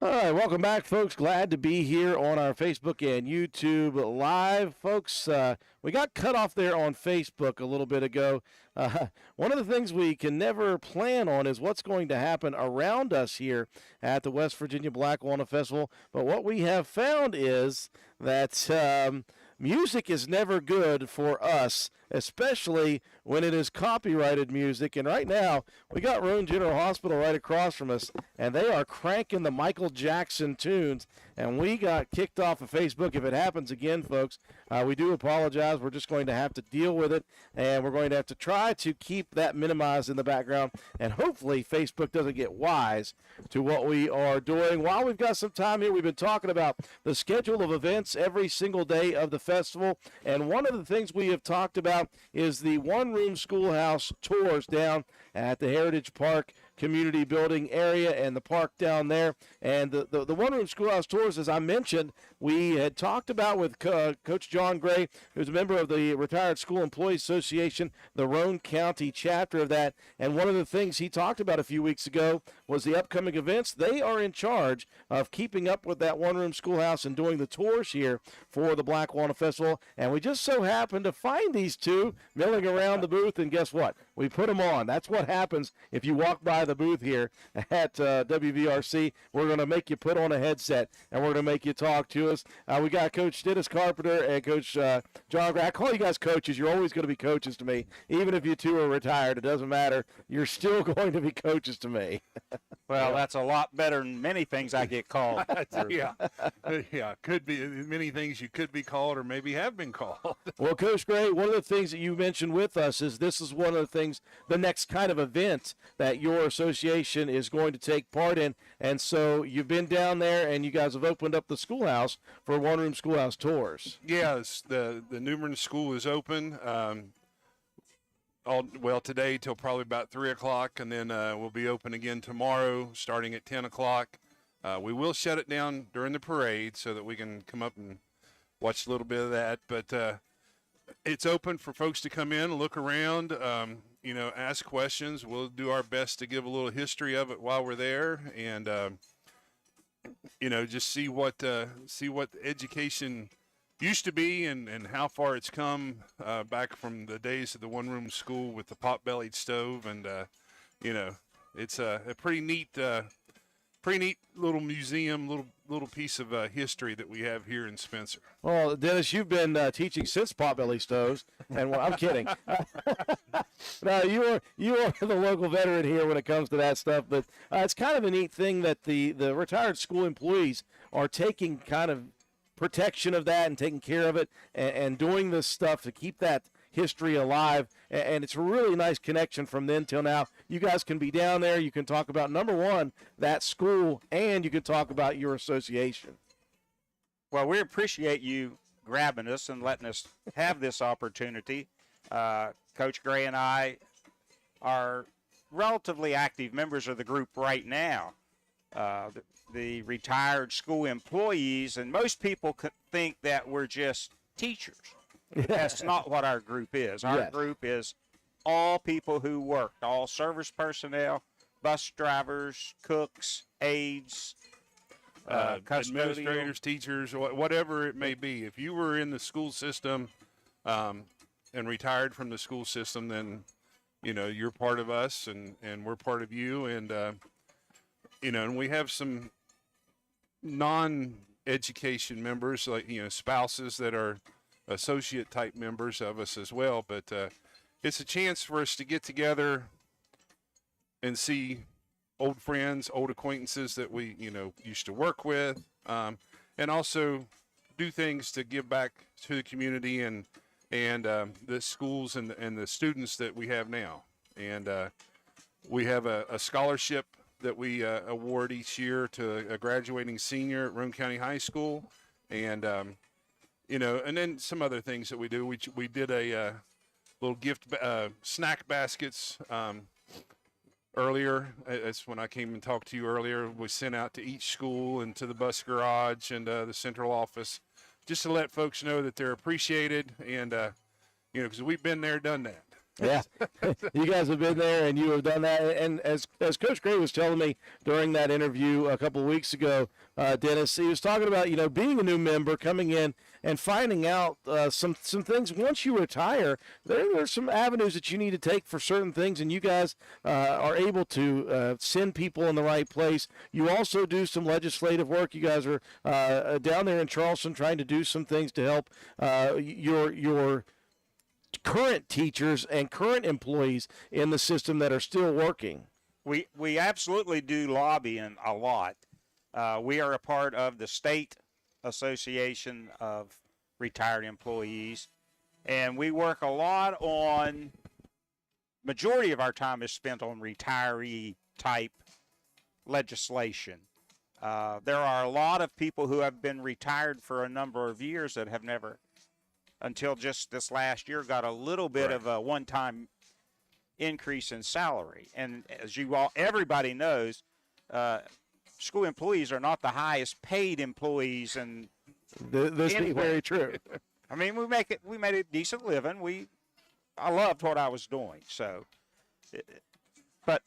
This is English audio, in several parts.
All right, welcome back, folks. Glad to be here on our Facebook and YouTube live, folks. We got cut off there on Facebook a little bit ago. Uh, One of the things we can never plan on is what's going to happen around us here at the West Virginia Black Walnut Festival. But what we have found is that music is never good for us, especially when it is copyrighted music. And right now, we got Roane General Hospital right across from us, and they are cranking the Michael Jackson tunes. And we got kicked off of Facebook. If it happens again, folks, we do apologize. We're just going to have to deal with it, and we're going to have to try to keep that minimized in the background. And hopefully, Facebook doesn't get wise to what we are doing. While we've got some time here, we've been talking about the schedule of events every single day of the festival. And one of the things we have talked about is the one-room schoolhouse tours down at the Heritage Park community building area and the park down there. And the one-room schoolhouse tours, as I mentioned, we had talked about with Coach John Gray, who's a member of the Retired School Employees Association, the Roane County chapter of that. And one of the things he talked about a few weeks ago was the upcoming events. They are in charge of keeping up with that one-room schoolhouse and doing the tours here for the Black Walnut Festival. And we just so happened to find these two milling around the booth, and guess what? We put them on. That's what happens if you walk by the booth here at WVRC. We're going to make you put on a headset, and we're going to make you talk to us. We got Coach Dennis Carpenter and Coach John Gray. I call you guys coaches. You're always going to be coaches to me. Even if you two are retired, it doesn't matter. You're still going to be coaches to me. Well, that's a lot better than many things I get called. Yeah, yeah, could be many things you could be called or maybe have been called. Well, Coach Gray, one of the things that you mentioned with us is this is one of the things, the next kind of event that your association is going to take part in. And so you've been down there and you guys have opened up the schoolhouse for one-room schoolhouse tours. Yes, the Newbern School is open. Today till probably about 3 o'clock, and then we'll be open again tomorrow starting at 10 o'clock. We will shut it down during the parade so that we can come up and watch a little bit of that. But it's open for folks to come in, look around, ask questions. We'll do our best to give a little history of it while we're there, and just see what education used to be and how far it's come back from the days of the one-room school with the pot-bellied stove. And, it's a pretty neat little museum, little piece of history that we have here in Spencer. Well, Dennis, you've been teaching since potbelly stoves, and I'm kidding. No, you are the local veteran here when it comes to that stuff. But it's kind of a neat thing that the retired school employees are taking kind of protection of that and taking care of it and doing this stuff to keep that history alive. And it's a really nice connection from then till now. You guys can be down there. You can talk about, number one, that school, and you can talk about your association. Well, we appreciate you grabbing us and letting us have this opportunity. Coach Gray and I are relatively active members of the group right now. The retired school employees, and most people think that we're just teachers. That's not what our group is. Our group is all people who worked, all service personnel, bus drivers, cooks, aides, administrators, teachers, whatever it may be. If you were in the school system and retired from the school system, then you're part of us, and we're part of you. And and we have some non-education members, like spouses that are associate type members of us as well. But it's a chance for us to get together and see old friends, old acquaintances that we used to work with, and also do things to give back to the community and the schools and the students that we have now. And we have a scholarship that we award each year to a graduating senior at Roane County High School, and and then some other things that we do. We did a little gift snack baskets earlier. That's when I came and talked to you earlier. We sent out to each school and to the bus garage and the central office, just to let folks know that they're appreciated, and because we've been there, done that. Yeah, you guys have been there, and you have done that. And as Coach Gray was telling me during that interview a couple of weeks ago, Dennis, he was talking about being a new member, coming in and finding out some things. Once you retire, there's some avenues that you need to take for certain things, and you guys are able to send people in the right place. You also do some legislative work. You guys are down there in Charleston trying to do some things to help your current teachers and current employees in the system that are still working. We absolutely do lobbying a lot. We are a part of the State Association of Retired Employees, and we work a lot on, majority of our time is spent on retiree type legislation. There are a lot of people who have been retired for a number of years that have never, until just this last year, got a little bit of a one-time increase in salary. And as everybody knows, school employees are not the highest paid employees. And this is very true. I mean, we made a decent living. I loved what I was doing. So, but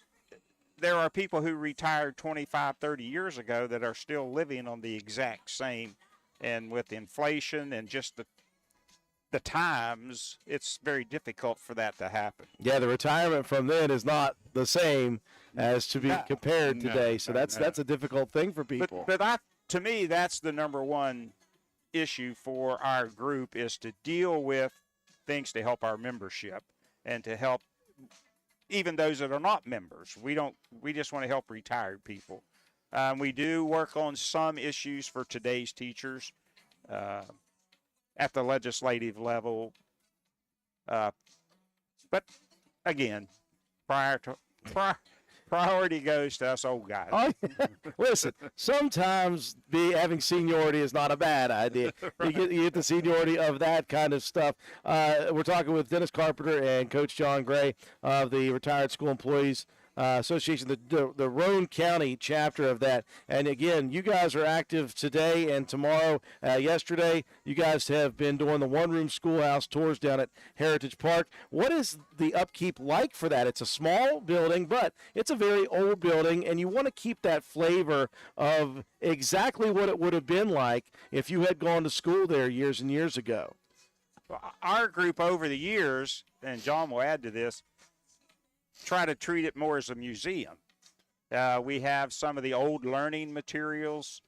there are people who retired 25, 30 years ago that are still living on the exact same. And with inflation and just the times, it's very difficult for that to happen. Yeah, the retirement from then is not the same as to be compared today. So that's a difficult thing for people. But to me, that's the number one issue for our group, is to deal with things to help our membership and to help even those that are not members. We just want to help retired people. We do work on some issues for today's teachers. At the legislative level. But again, priority goes to us old guys. Oh, yeah. Listen, sometimes having seniority is not a bad idea. You get the seniority of that kind of stuff. We're talking with Dennis Carpenter and Coach John Gray of the Retired School Employees Association, the Roane County chapter of that. And again, you guys are active today and tomorrow. Yesterday, you guys have been doing the one-room schoolhouse tours down at Heritage Park. What is the upkeep like for that? It's a small building, but it's a very old building, and you want to keep that flavor of exactly what it would have been like if you had gone to school there years and years ago. Our group over the years, and John will add to this, try to treat it more as a museum. We have some of the old learning materials.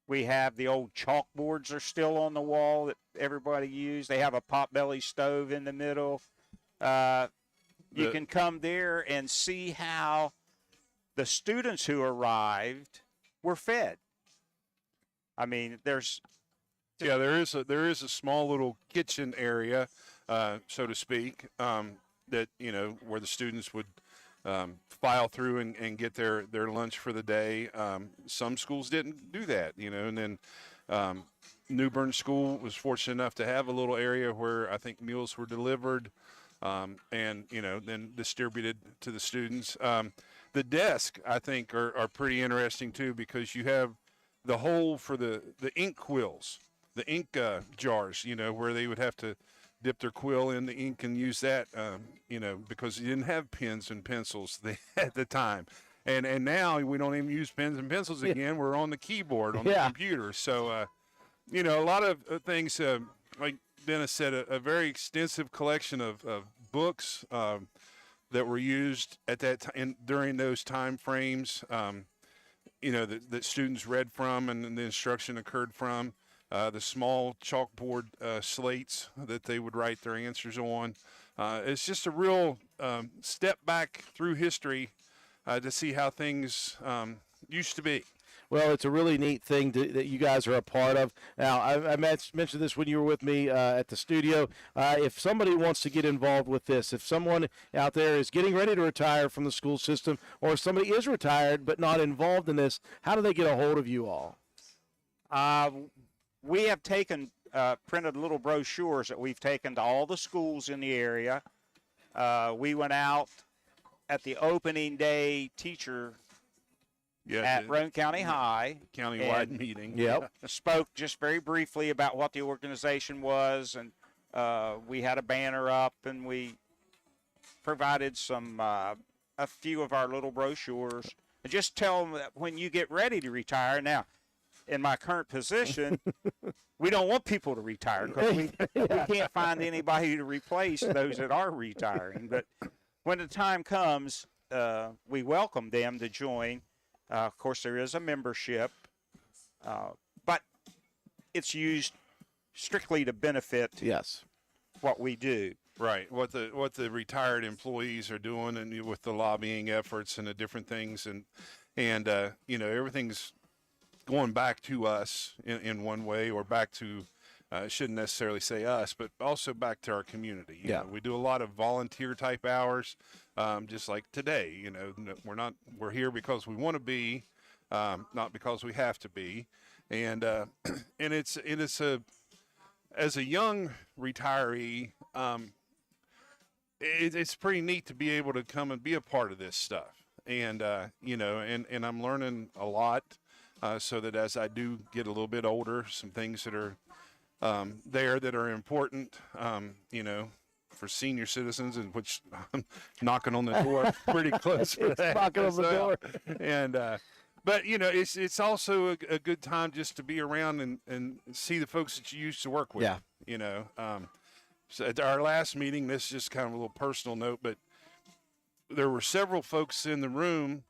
We have the old chalkboards are still on the wall that everybody used. They have a potbelly stove in the middle. You can come there and see how the students who arrived were fed. I mean, there is a small little kitchen area, so to speak, that where the students would file through and get their lunch for the day. Some schools didn't do that, and then New Bern School was fortunate enough to have a little area where I think meals were delivered and then distributed to the students. The desk, I think, are pretty interesting too, because you have the hole for the ink quills, the ink jars, where they would have to dip their quill in the ink and use that, because you didn't have pens and pencils at the time. And now we don't even use pens and pencils again. We're on the keyboard on the computer. So, a lot of things, like Dennis said, a very extensive collection of books that were used at that time during those time frames, that students read from and the instruction occurred from. The small chalkboard slates that they would write their answers on. It's just a real step back through history to see how things used to be. Well, it's a really neat thing that you guys are a part of. Now, I mentioned this when you were with me at the studio. If somebody wants to get involved with this, if someone out there is getting ready to retire from the school system, or if somebody is retired but not involved in this, how do they get a hold of you all? We have printed little brochures that we've taken to all the schools in the area. We went out at the opening day teacher at Roane County High. County-wide meeting. Yep. Spoke just very briefly about what the organization was and we had a banner up, and we provided a few of our little brochures, and just tell them that when you get ready to retire. Now, in my current position, we don't want people to retire because we can't find anybody to replace those that are retiring. But when the time comes, we welcome them to join. Of course, there is a membership, but it's used strictly to benefit Yes. what we do. Right. What the retired employees are doing, and with the lobbying efforts and the different things, and everything's going back to us in one way, or back to shouldn't necessarily say us, but also back to our community. You know, we do a lot of volunteer type hours, just like today. We're here because we want to be, not because we have to be, and it's as a young retiree, it's pretty neat to be able to come and be a part of this stuff. And, and I'm learning a lot, so that as I do get a little bit older, some things that are there that are important, for senior citizens, and which I'm knocking on the door pretty close for that. Knocking on the door. And, but it's also a good time just to be around and see the folks that you used to work with. Yeah. So at our last meeting, this is just kind of a little personal note, but there were several folks in the room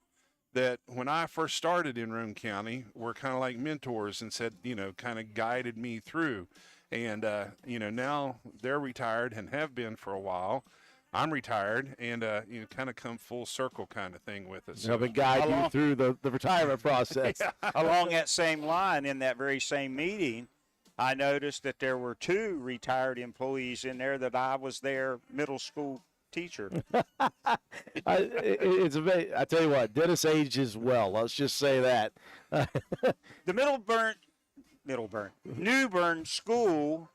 that when I first started in Roane County were kind of like mentors and said, kind of guided me through. And, now they're retired and have been for a while. I'm retired, and kind of come full circle kind of thing with us. Helping guide you through the retirement process. Along that same line, in that very same meeting, I noticed that there were 2 retired employees in there that I was their middle school teacher. I tell you what, Dennis ages well. Let's just say that. The New Bern School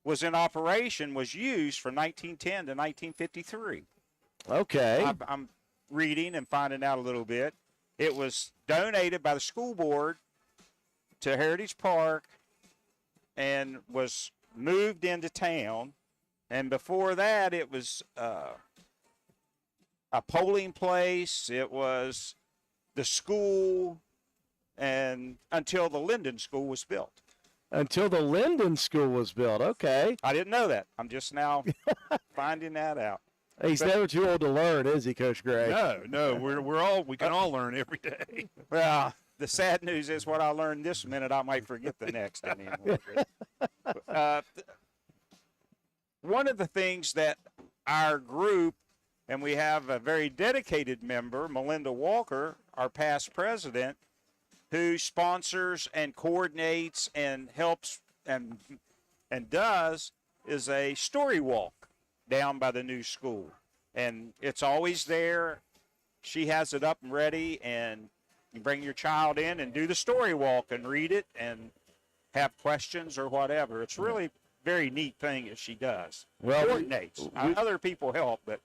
was in operation, was used from 1910 to 1953. Okay. I'm reading and finding out a little bit. It was donated by the school board to Heritage Park and was moved into town. And before that, it was a polling place. It was the school, and until the Linden School was built. Until the Linden School was built. Okay. I didn't know that. I'm just now finding that out. He's never too old to learn, is he, Coach Gray? No, we can all learn every day. Well, the sad news is what I learned this minute, I might forget the next. One of the things that our group, and we have a very dedicated member, Melinda Walker, our past president, who sponsors and coordinates and helps and does, is a story walk down by the new school. And it's always there. She has it up and ready, and you bring your child in and do the story walk and read it and have questions or whatever. It's really very neat thing that she does. Well, coordinates. Other people help, but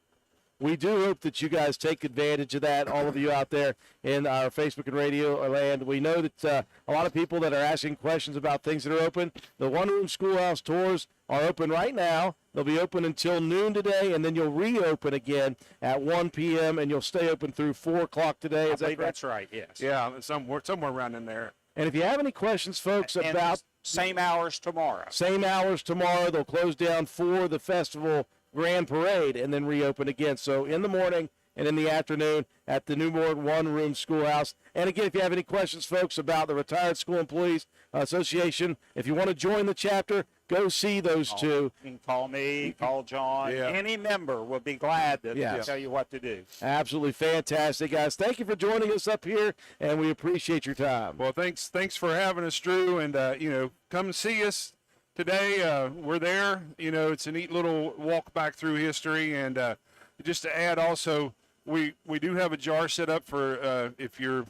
we do hope that you guys take advantage of that, all of you out there in our Facebook and radio land. We know that a lot of people that are asking questions about things that are open. The one-room schoolhouse tours are open right now. They'll be open until noon today, and then you'll reopen again at 1 p.m., and you'll stay open through 4 o'clock today. I believe that's right, yes. Yeah, somewhere around in there. And if you have any questions, folks, and about same hours tomorrow. Same hours tomorrow. They'll close down for the festival grand parade and then reopen again. So in the morning and in the afternoon at the Newborn one-room schoolhouse. And again, if you have any questions, folks, about the Retired School Employees Association, if you want to join the chapter, go see those two. You can call me, call John. Yeah. Any member will be glad to tell you what to do. Absolutely fantastic, guys. Thank you for joining us up here, and we appreciate your time. Well, thanks for having us, Drew, and come see us today. We're there. It's a neat little walk back through history, and just to add also, we do have a jar set up for if you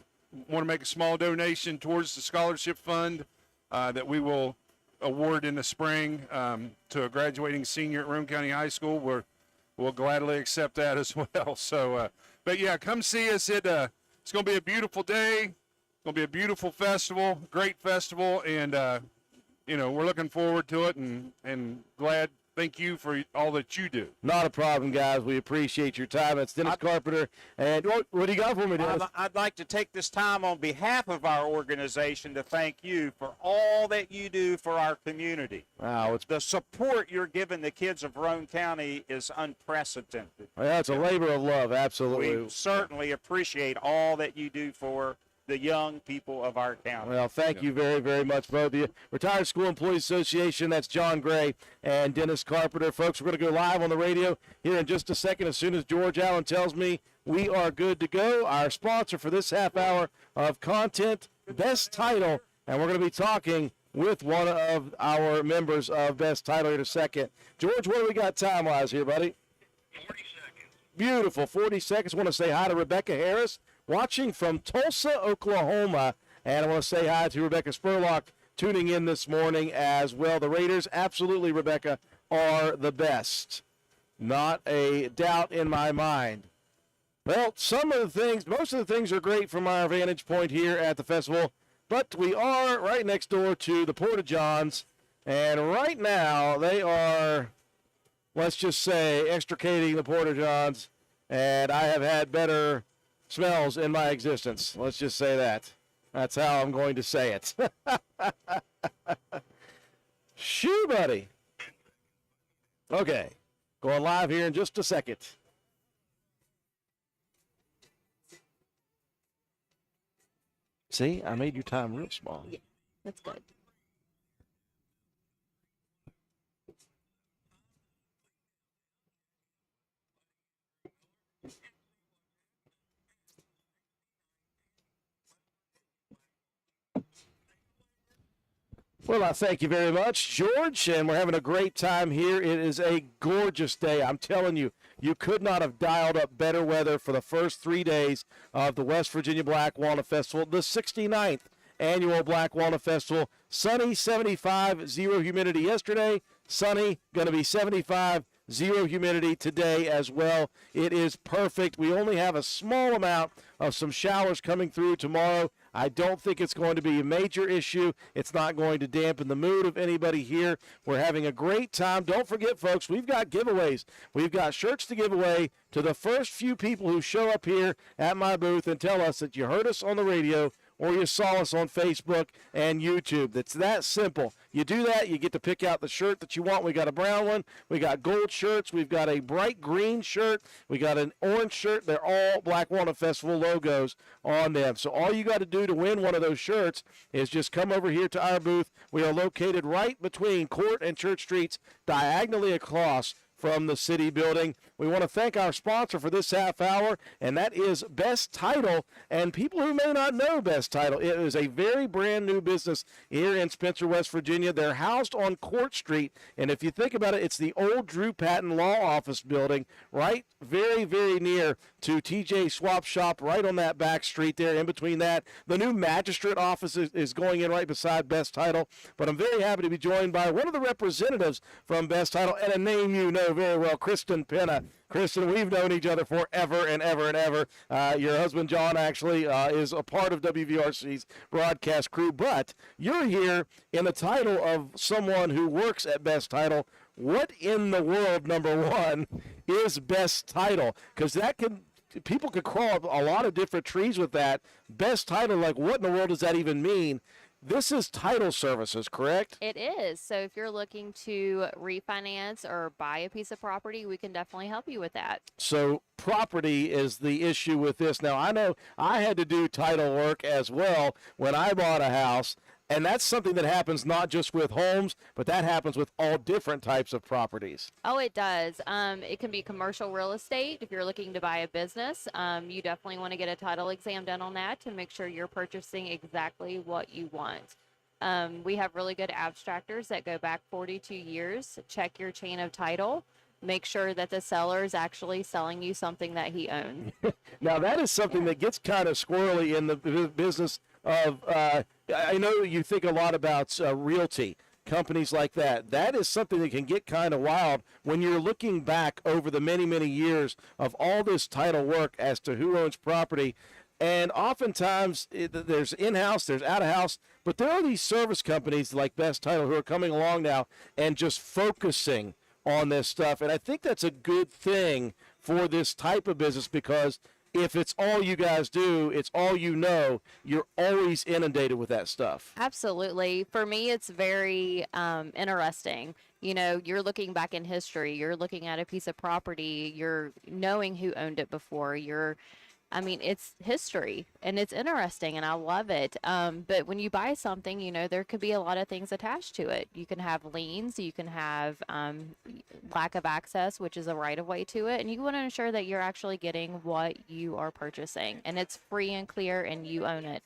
want to make a small donation towards the scholarship fund that we will award in the spring to a graduating senior at Roane County High School. We'll gladly accept that as well. So, but yeah, come see us. It's going to be a beautiful day. It's going to be a beautiful festival, great festival, and we're looking forward to it and glad thank you for all that you do. Not a problem, guys. We appreciate your time. It's Dennis Carpenter. And what do you got for me, Dennis? I'd like to take this time on behalf of our organization to thank you for all that you do for our community. Wow, The support you're giving the kids of Roane County is unprecedented. it's a labor of love, absolutely. We certainly appreciate all that you do for the young people of our county. Well, thank you very, very much, both of you. Retired School Employees Association, that's John Gray and Dennis Carpenter. Folks, we're going to go live on the radio here in just a second. As soon as George Allen tells me we are good to go, our sponsor for this half hour of content, Best Title, and we're going to be talking with one of our members of Best Title here in a second. George, what do we got time-wise here, buddy? 40 seconds. Beautiful, 40 seconds. I want to say hi to Rebecca Harris, watching from Tulsa, Oklahoma. And I want to say hi to Rebecca Spurlock, tuning in this morning as well. The Raiders, absolutely, Rebecca, are the best. Not a doubt in my mind. Well, most of the things are great from our vantage point here at the festival, but we are right next door to the Porta Johns, and right now they are, let's just say, extricating the Porta Johns, and I have had better smells in my existence. Let's just say that. That's how I'm going to say it. Shoo, buddy. Okay. Going live here in just a second. See, I made your time real small. Yeah, that's good. Well, I thank you very much, George, and we're having a great time here. It is a gorgeous day. I'm telling you, you could not have dialed up better weather for the first 3 days of the West Virginia Black Walnut Festival, the 69th annual Black Walnut Festival. Sunny, 75, zero humidity yesterday. Sunny, going to be 75, zero humidity today as well. It is perfect. We only have a small amount of some showers coming through tomorrow. I don't think it's going to be a major issue. It's not going to dampen the mood of anybody here. We're having a great time. Don't forget, folks, we've got giveaways. We've got shirts to give away to the first few people who show up here at my booth and tell us that you heard us on the radio or you saw us on Facebook and YouTube. It's that simple. You do that, you get to pick out the shirt that you want. We got a brown one. We got gold shirts. We've got a bright green shirt. We got an orange shirt. They're all Black Walnut Festival logos on them. So all you got to do to win one of those shirts is just come over here to our booth. We are located right between Court and Church Streets, diagonally across from the city building. We want to thank our sponsor for this half hour, and that is Best Title. And people who may not know Best Title, it is a very brand new business here in Spencer, West Virginia. They're housed on Court Street, and if you think about it, it's the old Drew Patton Law Office building, right very, very near to TJ Swap Shop, right on that back street there. In between that, the new magistrate office is going in right beside Best Title. But I'm very happy to be joined by one of the representatives from Best Title, and a name you know very well, Kristen Penna. Kristen, we've known each other forever and ever and ever. Your husband, John, actually is a part of WVRC's broadcast crew, but you're here in the title of someone who works at Best Title. What in the world, number one, is Best Title? Because people could crawl up a lot of different trees with that. Best Title, like what in the world does that even mean? This is title services, correct? It is. So if you're looking to refinance or buy a piece of property, we can definitely help you with that. So property is the issue with this. Now, I know I had to do title work as well when I bought a house. And that's something that happens not just with homes, but that happens with all different types of properties. Oh, it does. It can be commercial real estate. If you're looking to buy a business, you definitely want to get a title exam done on that to make sure you're purchasing exactly what you want. We have really good abstractors that go back 42 years. Check your chain of title. Make sure that the seller is actually selling you something that he owns. Now, that is something that gets kind of squirrely in the business of, I know you think a lot about realty, companies like that. That is something that can get kind of wild when you're looking back over the many, many years of all this title work as to who owns property. And oftentimes there's in-house, there's out-of-house, but there are these service companies like Best Title who are coming along now and just focusing on this stuff. And I think that's a good thing for this type of business, because if it's all you guys do, it's all you know, you're always inundated with that stuff. Absolutely. For me, it's very interesting. You know, you're looking back in history, you're looking at a piece of property, you're knowing who owned it before, I mean, it's history and it's interesting and I love it. But when you buy something, you know, there could be a lot of things attached to it. You can have liens, you can have lack of access, which is a right of way to it. And you want to ensure that you're actually getting what you are purchasing and it's free and clear and you own it.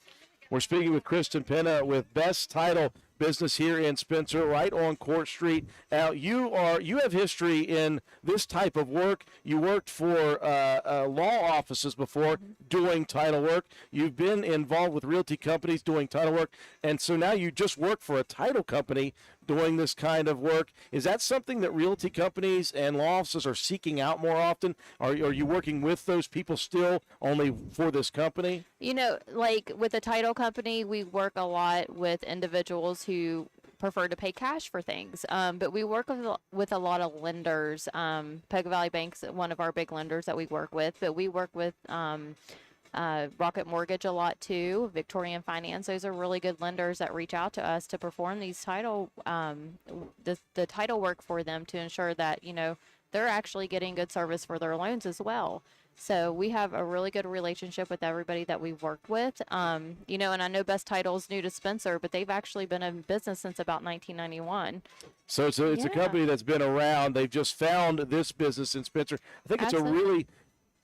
We're speaking with Kristen Penna with Best Title Business here in Spencer, right on Court Street. Now, you have history in this type of work. You worked for law offices before doing title work. You've been involved with realty companies doing title work, and so now you just work for a title company doing this kind of work. Is that something that realty companies and law offices are seeking out more often? Are you working with those people still only for this company? You know, like with the title company, we work a lot with individuals who prefer to pay cash for things. But we work with a lot of lenders. Poca Valley Bank's one of our big lenders that we work with, but we work with Rocket Mortgage a lot too, Victorian Finance. Those are really good lenders that reach out to us to perform these title, the title work for them to ensure that, you know, they're actually getting good service for their loans as well. So we have a really good relationship with everybody that we work with. You know, and I know Best Title's new to Spencer, but they've actually been in business since about 1991. So it's a company that's been around. They've just found this business in Spencer. I think it's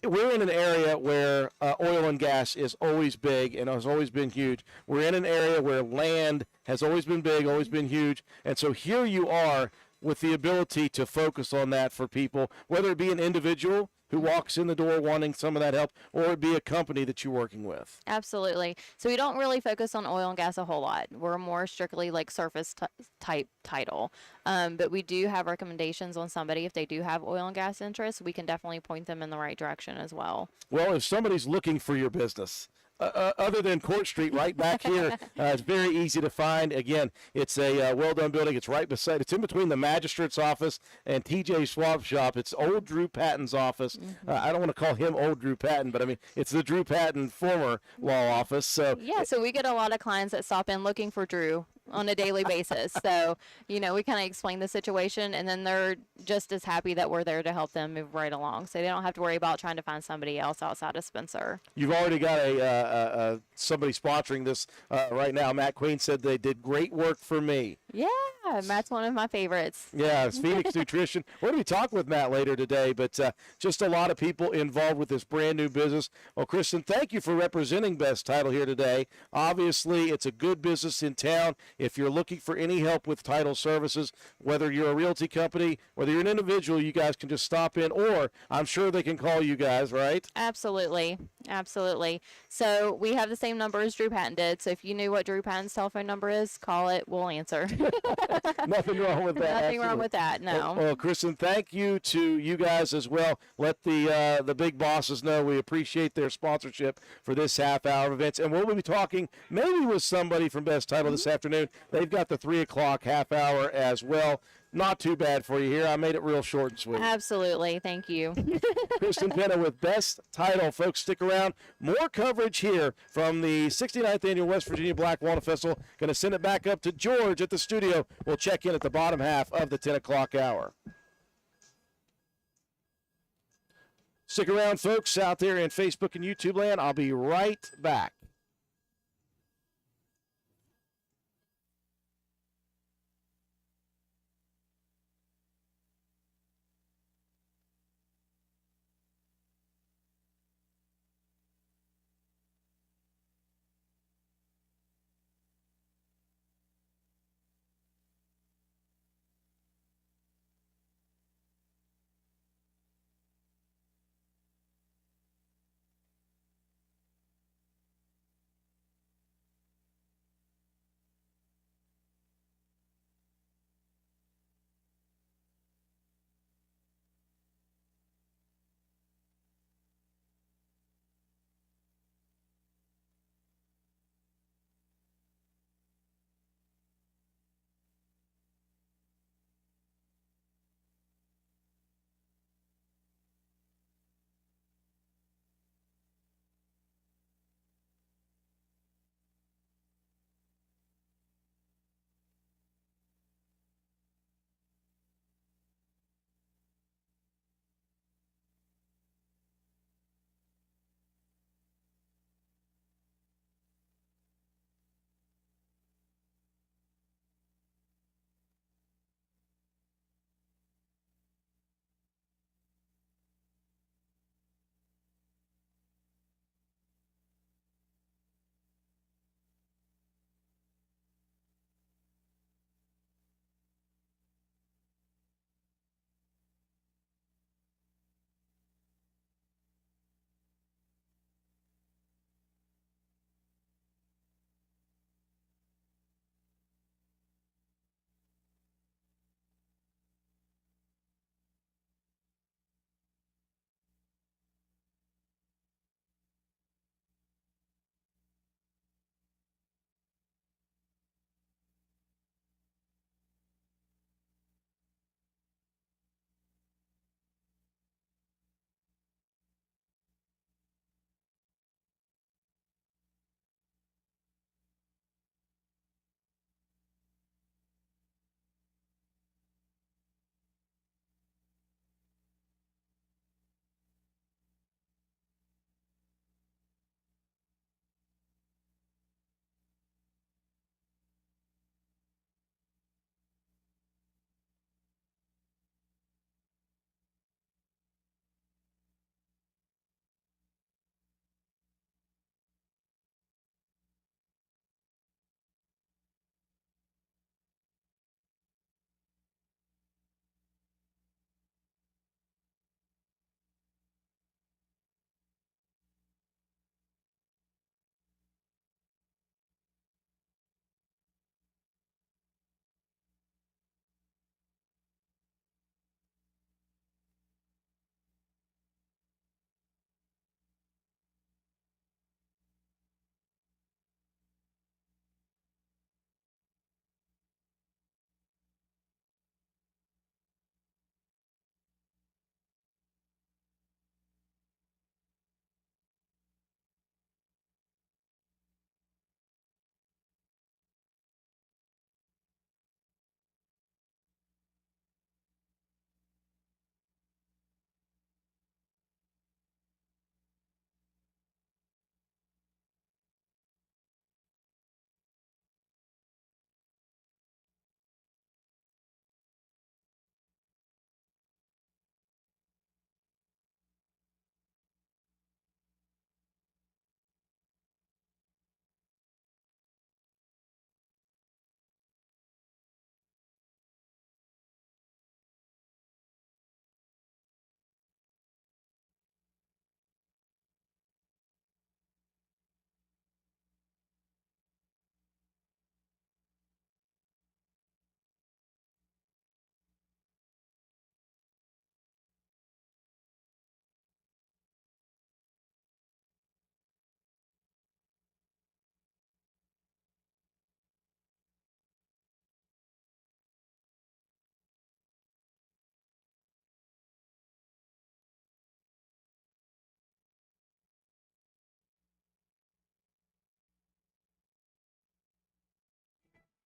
we're in an area where oil and gas is always big and has always been huge. We're in an area where land has always been big, always been huge. And so here you are with the ability to focus on that for people, whether it be an individual who walks in the door wanting some of that help, or it be a company that you're working with. Absolutely. So we don't really focus on oil and gas a whole lot. We're more strictly like surface type title. But we do have recommendations on somebody. If they do have oil and gas interests, we can definitely point them in the right direction as well. Well, if somebody's looking for your business, other than Court Street, right back here, it's very easy to find. Again, it's a well-done building. It's right beside. It's in between the magistrate's office and TJ Swap Shop. It's old Drew Patton's office. I don't want to call him old Drew Patton, but I mean it's the Drew Patton former law office. So so we get a lot of clients that stop in looking for Drew on a daily basis. So, you know, we kind of explain the situation and then they're just as happy that we're there to help them move right along. So they don't have to worry about trying to find somebody else outside of Spencer. You've already got somebody sponsoring this right now. Matt Queen said they did great work for me. Yeah, Matt's one of my favorites. Yeah, it's Phoenix Nutrition. We're going to be talking with Matt later today, but just a lot of people involved with this brand new business. Well, Kristen, thank you for representing Best Title here today. Obviously, it's a good business in town. If you're looking for any help with title services, whether you're a realty company, whether you're an individual, you guys can just stop in, or I'm sure they can call you guys, right? Absolutely. Absolutely. So we have the same number as Drew Patton did. So if you knew what Drew Patton's telephone number is, call it. We'll answer. Nothing wrong with that. Nothing wrong with that. No. Well, Kristen, thank you to you guys as well. Let the big bosses know we appreciate their sponsorship for this half hour of events. And we'll be talking maybe with somebody from Best Title this afternoon. They've got the 3 o'clock half hour as well. Not too bad for you here. I made it real short and sweet. Absolutely. Thank you. Kristen Penna with Best Title. Folks, stick around. More coverage here from the 69th Annual West Virginia Black Walnut Festival. Going to send it back up to George at the studio. We'll check in at the bottom half of the 10 o'clock hour. Stick around, folks, out there in Facebook and YouTube land. I'll be right back.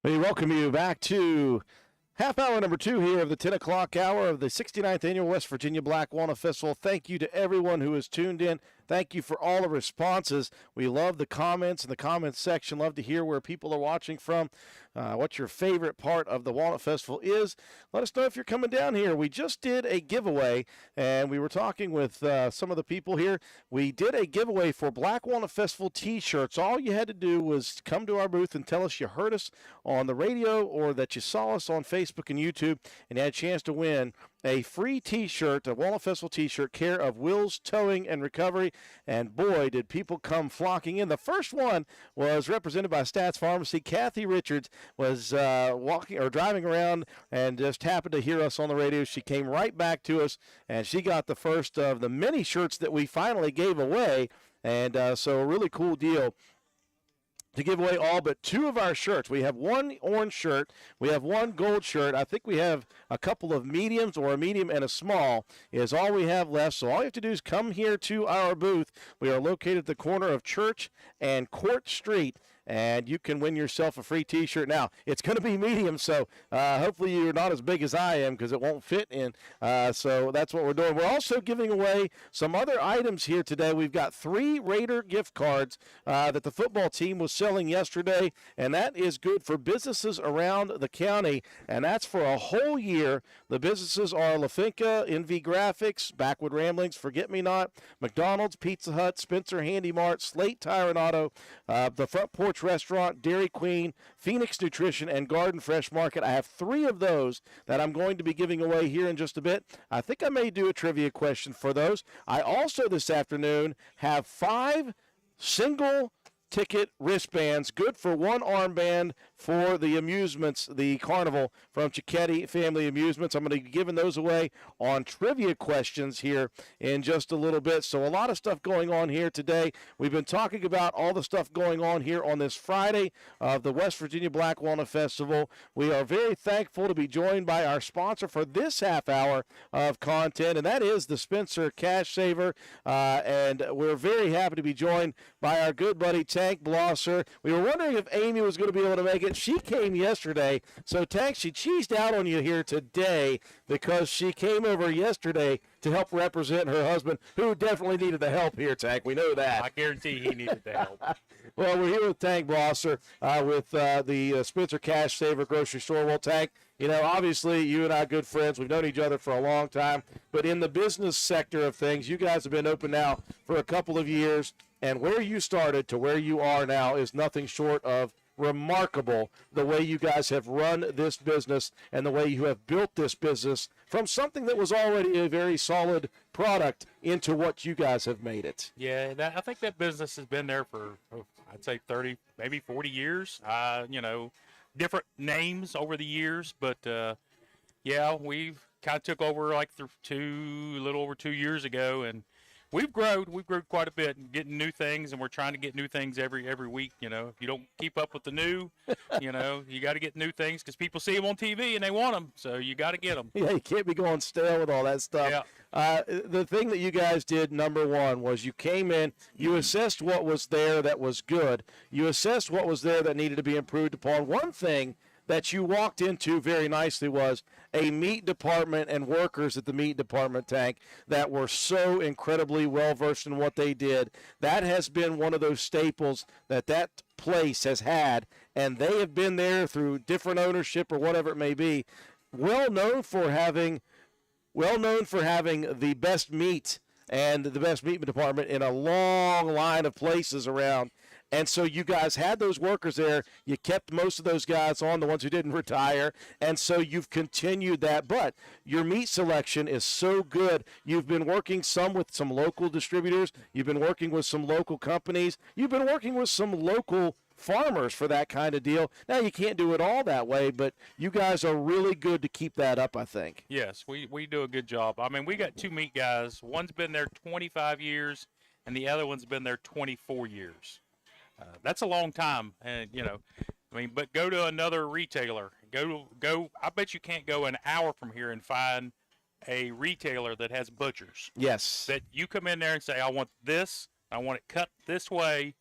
We welcome you back to half hour number 2 here of the 10 o'clock hour of the 69th Annual West Virginia Black Walnut Festival. Thank you to everyone who has tuned in. Thank you for all the responses. We love the comments in the comments section. Love to hear where people are watching from, what your favorite part of the Walnut Festival is. Let us know if you're coming down here. We just did a giveaway, and we were talking with some of the people here. We did a giveaway for Black Walnut Festival T-shirts. All you had to do was come to our booth and tell us you heard us on the radio or that you saw us on Facebook and YouTube, and you had a chance to win a free T-shirt, a Walnut Festival T-shirt, care of Will's Towing and Recovery. And boy, did people come flocking in. The first one was represented by Stats Pharmacy. Kathy Richards was walking or driving around and just happened to hear us on the radio. She came right back to us, and she got the first of the many shirts that we finally gave away. And so a really cool deal to give away all but 2 of our shirts. We have one orange shirt. We have one gold shirt. I think we have a couple of mediums, or a medium and a small is all we have left. So all you have to do is come here to our booth. We are located at the corner of Church and Court Street, and you can win yourself a free T-shirt. Now, it's going to be medium, so hopefully you're not as big as I am because it won't fit in. So that's what we're doing. We're also giving away some other items here today. We've got 3 Raider gift cards that the football team was selling yesterday, and that is good for businesses around the county, and that's for a whole year. The businesses are LaFinca, NV Graphics, Backwood Ramblings, Forget Me Not, McDonald's, Pizza Hut, Spencer Handy Mart, Slate Tire and Auto, the Front Porch Restaurant, Dairy Queen, Phoenix Nutrition, and Garden Fresh Market. I have 3 of those that I'm going to be giving away here in just a bit. I think I may do a trivia question for those. I also this afternoon have 5 single ticket wristbands, good for one armband for the amusements, the carnival from Cicchetti Family Amusements. I'm going to be giving those away on trivia questions here in just a little bit. So a lot of stuff going on here today. We've been talking about all the stuff going on here on this Friday of the West Virginia Black Walnut Festival. We are very thankful to be joined by our sponsor for this half hour of content, and that is the Spencer Cash Saver. And we're very happy to be joined by our good buddy Tank Blosser. We were wondering if Amy was going to be able to make it. She came yesterday. So, Tank, she cheesed out on you here today because she came over yesterday to help represent her husband, who definitely needed the help here, Tank. We know that. I guarantee he needed the help. Well, we're here with Tank Blosser with the Spencer Cash Saver Grocery Store. Well, Tank, you know, obviously you and I are good friends. We've known each other for a long time. But in the business sector of things, you guys have been open now for a couple of years. And where you started to where you are now is nothing short of remarkable, the way you guys have run this business and the way you have built this business from something that was already a very solid product into what you guys have made it. Yeah, I think that business has been there for, I'd say 30, maybe 40 years. You know, different names over the years, but yeah, we've kind of took over like a little over 2 years ago, and we've grown quite a bit and getting new things, and we're trying to get new things every week. You know, if you don't keep up with the new, you know, you got to get new things because people see them on TV and they want them, so you got to get them. Yeah, you can't be going stale with all that stuff. Yeah. The thing that you guys did, number one, was you came in, you assessed what was there that was good. You assessed what was there that needed to be improved upon. One thing that you walked into very nicely was a meat department and workers at the meat department, Tank, that were so incredibly well-versed in what they did. That has been one of those staples that place has had, and they have been there through different ownership or whatever it may be, well known for having the best meat and the best meat department in a long line of places around. And so you guys had those workers there. You kept most of those guys on, the ones who didn't retire. And so you've continued that. But your meat selection is so good. You've been working some with some local distributors. You've been working with some local companies. You've been working with some local farmers for that kind of deal. Now, you can't do it all that way, but you guys are really good to keep that up, I think. Yes, we do a good job. I mean, we got 2 meat guys. One's been there 25 years, and the other one's been there 24 years. That's a long time, and you know, I mean, but go to another retailer. Go. I bet you can't go an hour from here and find a retailer that has butchers. Yes. That you come in there and say, I want this. I want it cut this way,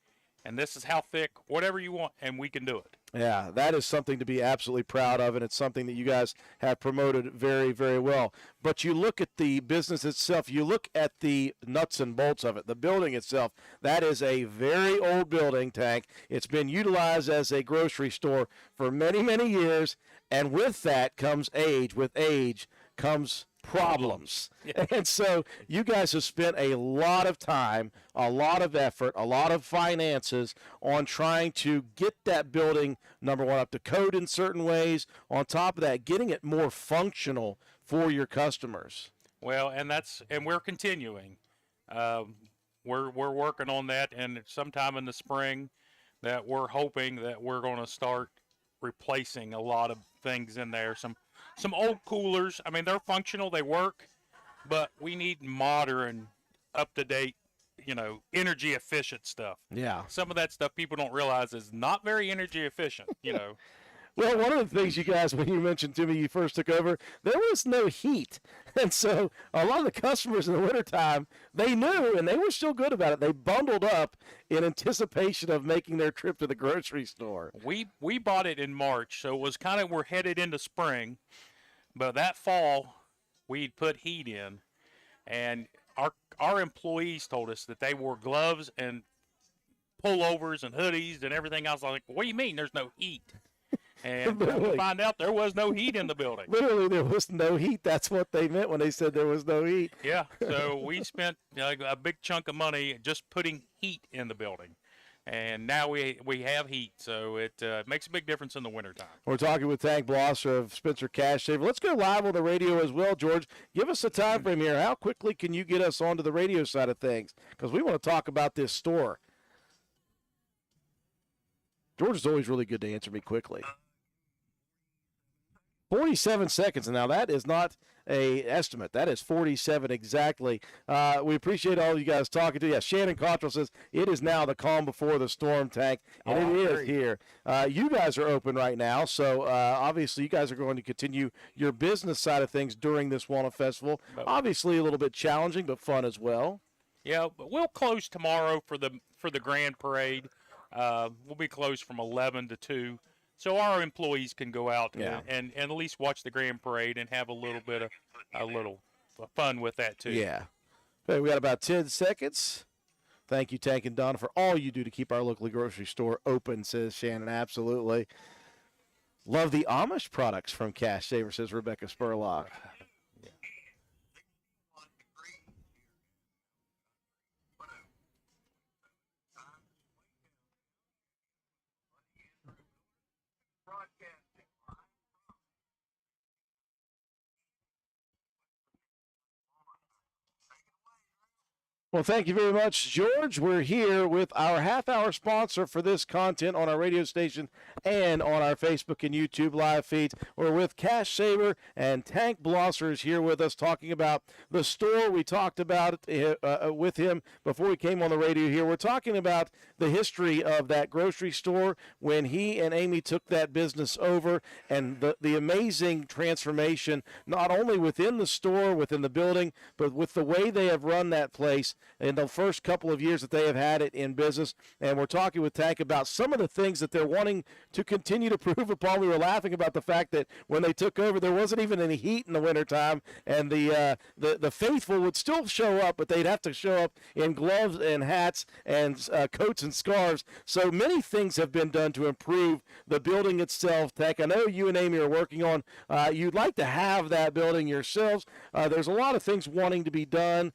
and this is how thick, whatever you want, and we can do it. Yeah, that is something to be absolutely proud of, and it's something that you guys have promoted very, very well. But you look at the business itself, you look at the nuts and bolts of it, the building itself. That is a very old building, Tank. It's been utilized as a grocery store for many, many years, and with that comes age. With age comes problems. And so you guys have spent a lot of time, a lot of effort, a lot of finances on trying to get that building, number one, up to code in certain ways. On top of that, getting it more functional for your customers. Well, and we're continuing. We're working on that, and sometime in the spring that we're hoping that we're going to start replacing a lot of things in there. Some old coolers. I mean, they're functional, they work, but we need modern, up-to-date, energy efficient stuff. Yeah. Some of that stuff people don't realize is not very energy efficient, Well, one of the things you guys, when you mentioned to me you first took over, there was no heat. And so a lot of the customers in the wintertime, they knew, and they were still good about it. They bundled up in anticipation of making their trip to the grocery store. We bought it in March, so it was kind of, we're headed into spring. But that fall, we'd put heat in, and our employees told us that they wore gloves and pullovers and hoodies and everything else. I was like, what do you mean there's no heat? And to find out there was no heat in the building. Literally, there was no heat. That's what they meant when they said there was no heat. Yeah, so we spent a big chunk of money just putting heat in the building. And now we have heat, so it makes a big difference in the wintertime. We're talking with Tank Blosser of Spencer Cash Saver. Let's go live on the radio as well, George. Give us a time frame here. How quickly can you get us onto the radio side of things? Because we want to talk about this store. George is always really good to answer me quickly. 47 seconds. Now, that is not a estimate. That is 47 exactly. We appreciate all you guys talking to. Yeah, Shannon Cottrell says it is now the calm before the storm, Tank, and it is here. You guys are open right now, so obviously you guys are going to continue your business side of things during this Walnut Festival. Obviously a little bit challenging, but fun as well. Yeah, but we'll close tomorrow for the grand parade. We'll be closed from 11 to 2. So our employees can go out and at least watch the grand parade and have a little bit of fun with that too. Yeah. Okay, we got about 10 seconds. Thank you, Tank and Donna, for all you do to keep our local grocery store open, says Shannon. Absolutely. Love the Amish products from Cash Saver, says Rebecca Spurlock. Well, thank you very much, George. We're here with our half-hour sponsor for this content on our radio station and on our Facebook and YouTube live feeds. We're with Cash Saver, and Tank Blosser is here with us talking about the store. We talked about it with him before we came on the radio here. We're talking about the history of that grocery store when he and Amy took that business over, and the amazing transformation, not only within the store, within the building, but with the way they have run that place in the first couple of years that they have had it in business. And we're talking with Tank about some of the things that they're wanting to continue to prove upon. We were laughing about the fact that when they took over, there wasn't even any heat in the wintertime, and the faithful would still show up, but they'd have to show up in gloves and hats and coats and scarves. So many things have been done to improve the building itself. Tank, I know you and Amy are working on, you'd like to have that building yourselves. There's a lot of things wanting to be done.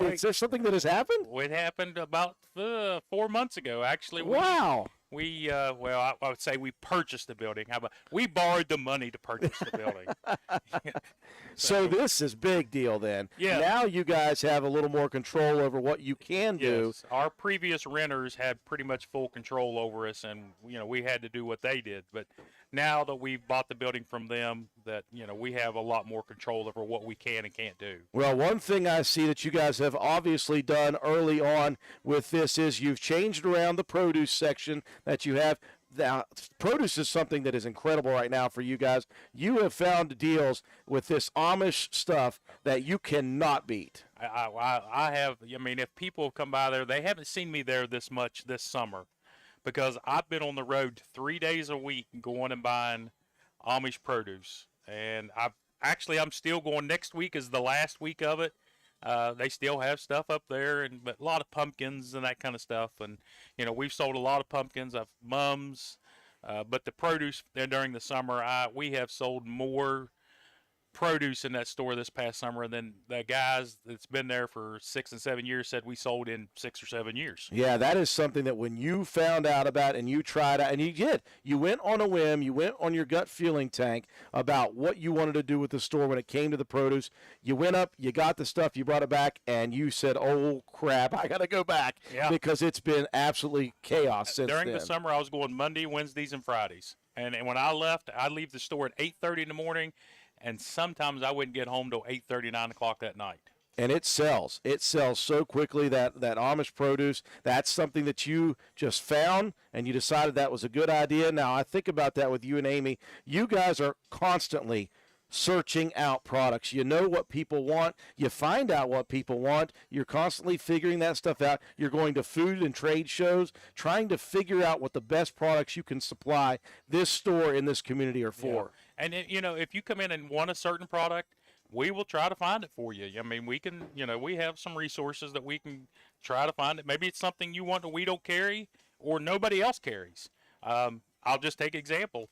Is there something that has happened? It happened about 4 months ago, actually. Wow. I would say we purchased the building. How about we borrowed the money to purchase the building? So this is big deal then. Yeah. Now you guys have a little more control over what you can do. Yes. Our previous renters had pretty much full control over us, and we had to do what they did. But now that we've bought the building from them, that we have a lot more control over what we can and can't do. Well, one thing I see that you guys have obviously done early on with this is you've changed around the produce section that you have. Now, produce is something that is incredible right now for you guys. You have found deals with this Amish stuff that you cannot beat. I have. I mean, if people come by there, they haven't seen me there this much this summer because I've been on the road 3 days a week going and buying Amish produce. And I'm still going. Next week is the last week of it. They still have stuff up there, but a lot of pumpkins and that kind of stuff. And we've sold a lot of pumpkins, of mums, but the produce there during the summer, we have sold more produce in that store this past summer than the guys that's been there for 6 and 7 years said we sold in 6 or 7 years. Yeah, that is something that when you found out about and you tried out, and you went on a whim, you went on your gut feeling, Tank, about what you wanted to do with the store when it came to the produce. You went up, you got the stuff, you brought it back, and you said, oh, crap, I got to go back because it's been absolutely chaos since During then. the summer, I was going Monday, Wednesdays, and Fridays. And when I left, I'd leave the store at 8:30 in the morning, and sometimes I wouldn't get home till 8:30, 9 o'clock that night. And it sells. It sells so quickly, that Amish produce. That's something that you just found, and you decided that was a good idea. Now, I think about that with you and Amy. You guys are constantly searching out products. You know what people want. You find out what people want. You're constantly figuring that stuff out. You're going to food and trade shows, trying to figure out what the best products you can supply this store in this community are for. Yeah. And, if you come in and want a certain product, we will try to find it for you. I mean, we can, we have some resources that we can try to find it. Maybe it's something you want that we don't carry or nobody else carries. I'll just take an example.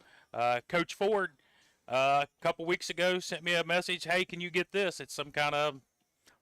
Coach Ford, a couple weeks ago, sent me a message. Hey, can you get this? It's some kind of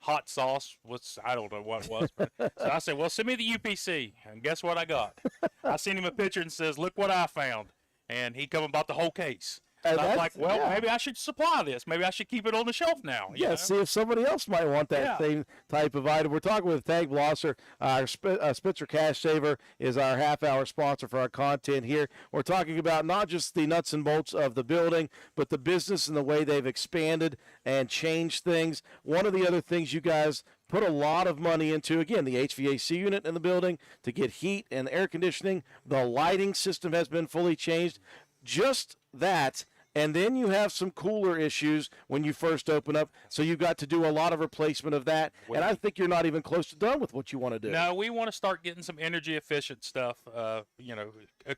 hot sauce. I don't know what it was. But, so I said, well, send me the UPC. And guess what I got? I sent him a picture and says, look what I found. And he come and bought the whole case. And I'm like, well, maybe I should supply this. Maybe I should keep it on the shelf now. Yeah, see if somebody else might want that same type of item. We're talking with Tank Blosser. Our Spitzer Cash Saver is our half-hour sponsor for our content here. We're talking about not just the nuts and bolts of the building, but the business and the way they've expanded and changed things. One of the other things you guys put a lot of money into, again, the HVAC unit in the building to get heat and air conditioning. The lighting system has been fully changed. Just that. And then you have some cooler issues when you first open up, so you've got to do a lot of replacement of that. And I think you're not even close to done with what you want to do. No, we want to start getting some energy efficient stuff,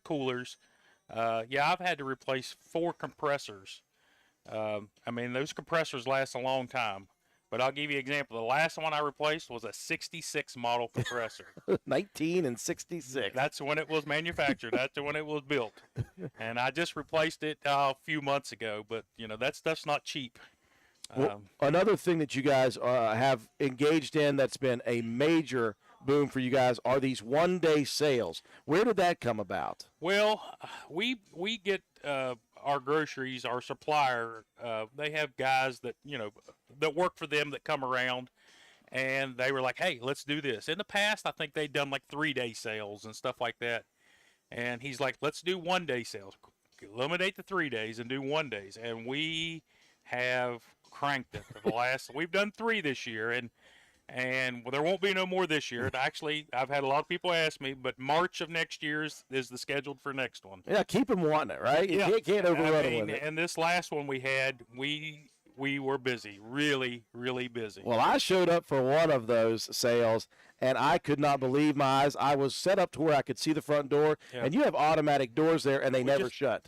coolers. I've had to replace 4 compressors. I mean, those compressors last a long time. But I'll give you an example. The last one I replaced was a 66 model compressor. 1966. That's when it was manufactured. That's when it was built. And I just replaced it a few months ago. But, that stuff's not cheap. Well, another thing that you guys have engaged in that's been a major boom for you guys are these one-day sales. Where did that come about? Well, we get our groceries, our supplier, they have guys that, that work for them that come around, and they were like, hey, let's do this. In the past, I think they'd done like 3-day sales and stuff like that. And he's like, let's do one-day sales. Eliminate the 3 days and do 1 days. And we have cranked it for the last, we've done 3 this year, and there won't be no more this year. Actually, I've had a lot of people ask me, but March of next year is the scheduled for next one. Yeah, keep them wanting it, right? You can't overrun them with it. And this last one we had, we were busy, really, really busy. Well, I showed up for one of those sales, and I could not believe my eyes. I was set up to where I could see the front door, and you have automatic doors there, and they never shut.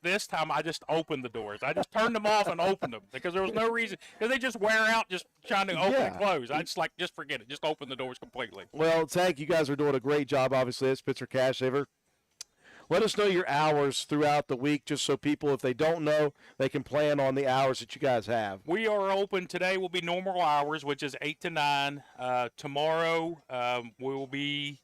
This time I just opened the doors. I just turned them off and opened them because there was no reason, because they just wear out just trying to open and close. I just forget it. Just open the doors completely. Well, Tank, you guys are doing a great job, obviously, at Spitzer Cash Saver. Let us know your hours throughout the week, just so people, if they don't know, they can plan on the hours that you guys have. We are open. Today will be normal hours, which is 8 to 9. Tomorrow we will be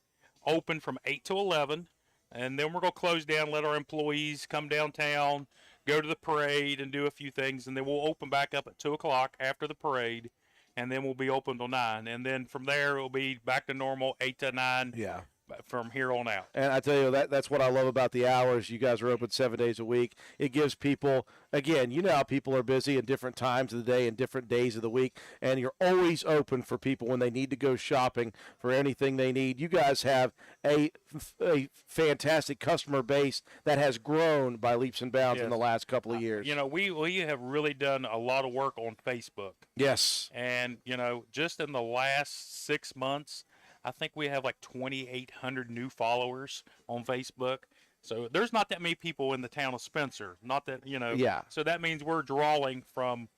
open from 8 to 11. And then we're going to close down, let our employees come downtown, go to the parade, and do a few things. And then we'll open back up at 2 o'clock after the parade. And then we'll be open till 9. And then from there, it'll be back to normal, 8 to 9. Yeah. from here on out. And I tell you, that's what I love about the hours. You guys are open 7 days a week. It gives people, again, you know how people are busy at different times of the day and different days of the week, and you're always open for people when they need to go shopping for anything they need. You guys have a fantastic customer base that has grown by leaps and bounds in the last couple of years. You know, we have really done a lot of work on Facebook. Yes. And, you know, just in the last 6 months, I think we have like 2,800 new followers on Facebook. So there's not that many people in the town of Spencer. Not that, you know. Yeah. So that means we're drawing from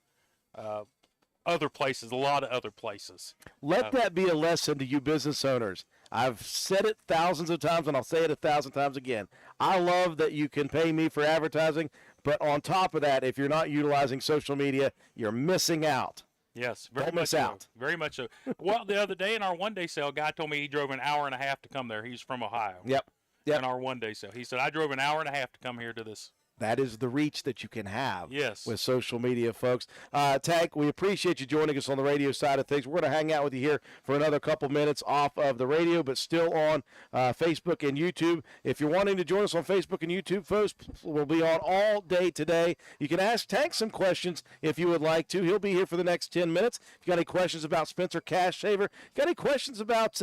other places, a lot of other places. Let that be a lesson to you business owners. I've said it thousands of times, and I'll say it 1,000 times again. I love that you can pay me for advertising, but on top of that, if you're not utilizing social media, you're missing out. Yes, very Don't much miss so. out. Very much so. Well, the other day in our one-day sale, a guy told me he drove an hour and a half to come there. He's from Ohio. Yep. In our one-day sale. He said, I drove an hour and a half to come here to this. That is the reach that you can have Yes. with social media, folks. Tank, we appreciate you joining us on the radio side of things. We're going to hang out with you here for another couple minutes off of the radio, but still on Facebook and YouTube. If you're wanting to join us on Facebook and YouTube, folks, we'll be on all day today. You can ask Tank some questions if you would like to. He'll be here for the next 10 minutes. If you got any questions about Spencer Cash Saver, got any questions about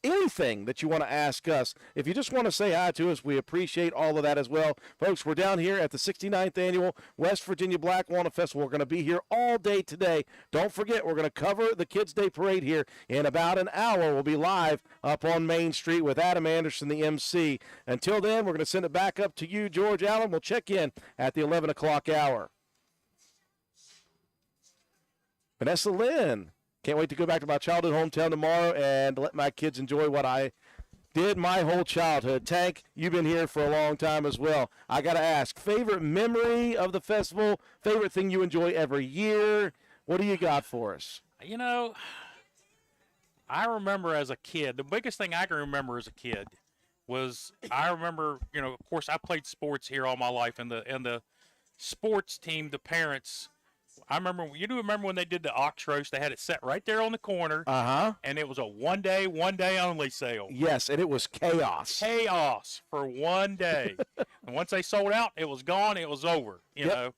anything that you want to ask us, if you just want to say hi to us, we appreciate all of that as well. Folks, we're down here at the 69th Annual West Virginia Black Walnut Festival. We're going to be here all day today. Don't forget, we're going to cover the Kids' Day Parade here in about an hour. We'll be live up on Main Street with Adam Anderson, the MC. Until then, we're going to send it back up to you, George Allen. We'll check in at the 11 o'clock hour. Vanessa Lynn, can't wait to go back to my childhood hometown tomorrow and let my kids enjoy what I did my whole childhood. Tank, you've been here for a long time as well. I got to ask, favorite memory of the festival, favorite thing you enjoy every year? What do you got for us? You know, I remember as a kid, the biggest thing I can remember as a kid was I remember, you know, of course I played sports here all my life, and the sports team, the parents, I remember, you do remember when they did the ox roast, they had it set right there on the corner. Uh-huh. And it was a one day only sale. Yes, and it was chaos. Chaos for one day. And once they sold out, it was gone, it was over, you know.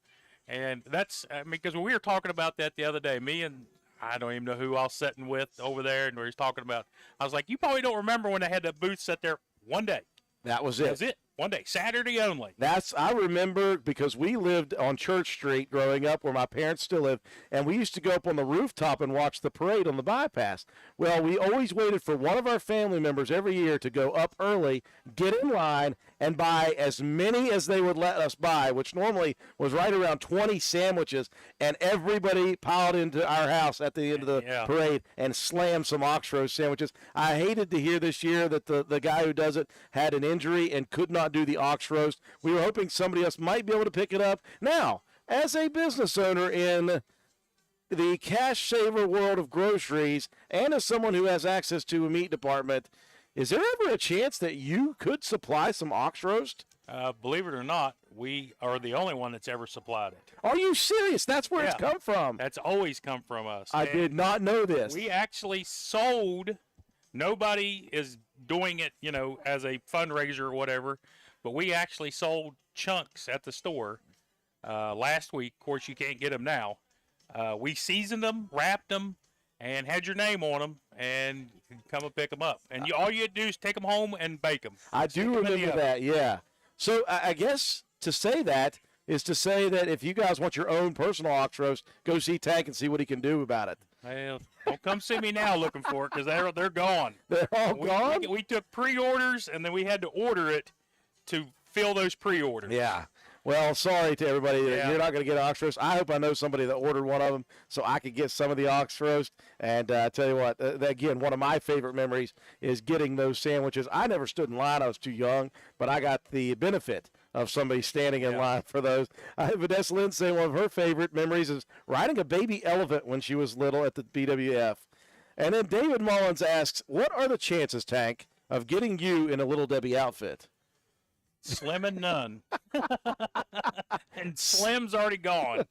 And that's, I mean, because we were talking about that the other day, me and I don't even know who I was sitting with over there, and we were talking about, I was like, you probably don't remember when they had that booth set there one day. That was it. That was it. One day, Saturday only. I remember because we lived on Church Street growing up where my parents still live, and we used to go up on the rooftop and watch the parade on the bypass. Well, we always waited for one of our family members every year to go up early, get in line, and buy as many as they would let us buy, which normally was right around 20 sandwiches, and everybody piled into our house at the end of the parade and slammed some ox roast sandwiches. I hated to hear this year that the guy who does it had an injury and could not do the ox roast. We were hoping somebody else might be able to pick it up. Now, as a business owner in the cash saver world of groceries and as someone who has access to a meat department, is there ever a chance that you could supply some ox roast? Believe it or not, we are the only one that's ever supplied it. Are you serious? That's where it's come from. That's always come from us. I did not know this. We actually sold. Nobody is doing it, you know, as a fundraiser or whatever, but we actually sold chunks at the store last week. Of course, you can't get them now. We seasoned them, wrapped them, and had your name on them, and you can come and pick them up. And all you do is take them home and bake them. I do remember that, yeah. So I guess to say that is to say that if you guys want your own personal ox roast, go see Tank and see what he can do about it. Well, don't come see me now looking for it, because they're gone. They're all gone? We took pre-orders, and then we had to order it to fill those pre-orders. Yeah. Well, sorry to everybody. You're not going to get ox roast. I hope I know somebody that ordered one of them so I could get some of the ox roast. And tell you what, again, one of my favorite memories is getting those sandwiches. I never stood in line. I was too young, but I got the benefit of somebody standing in line for those. Vanessa Lynn saying one of her favorite memories is riding a baby elephant when she was little at the BWF. And then David Mullins asks, what are the chances, Tank, of getting you in a Little Debbie outfit? Slim and none. And Slim's already gone.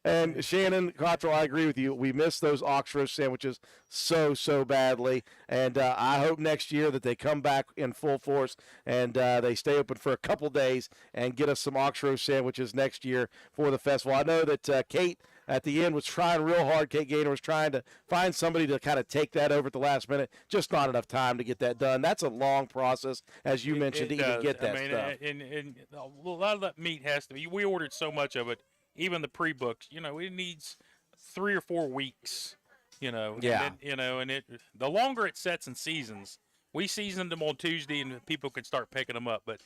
And Shannon Cottrell, I agree with you. We miss those ox roast sandwiches so badly, and I hope next year that they come back in full force and they stay open for a couple days and get us some ox roast sandwiches next year for the festival. I know that Kate at the end was trying real hard. Kate Gaynor was trying to find somebody to kind of take that over at the last minute. Just not enough time to get that done. That's a long process, as you mentioned, to even get that stuff. And a lot of that meat has to be. We ordered so much of it, even the pre-books. It needs 3 or 4 weeks. Yeah. And the longer it sets and seasons, we seasoned them on Tuesday, and people could start picking them up. But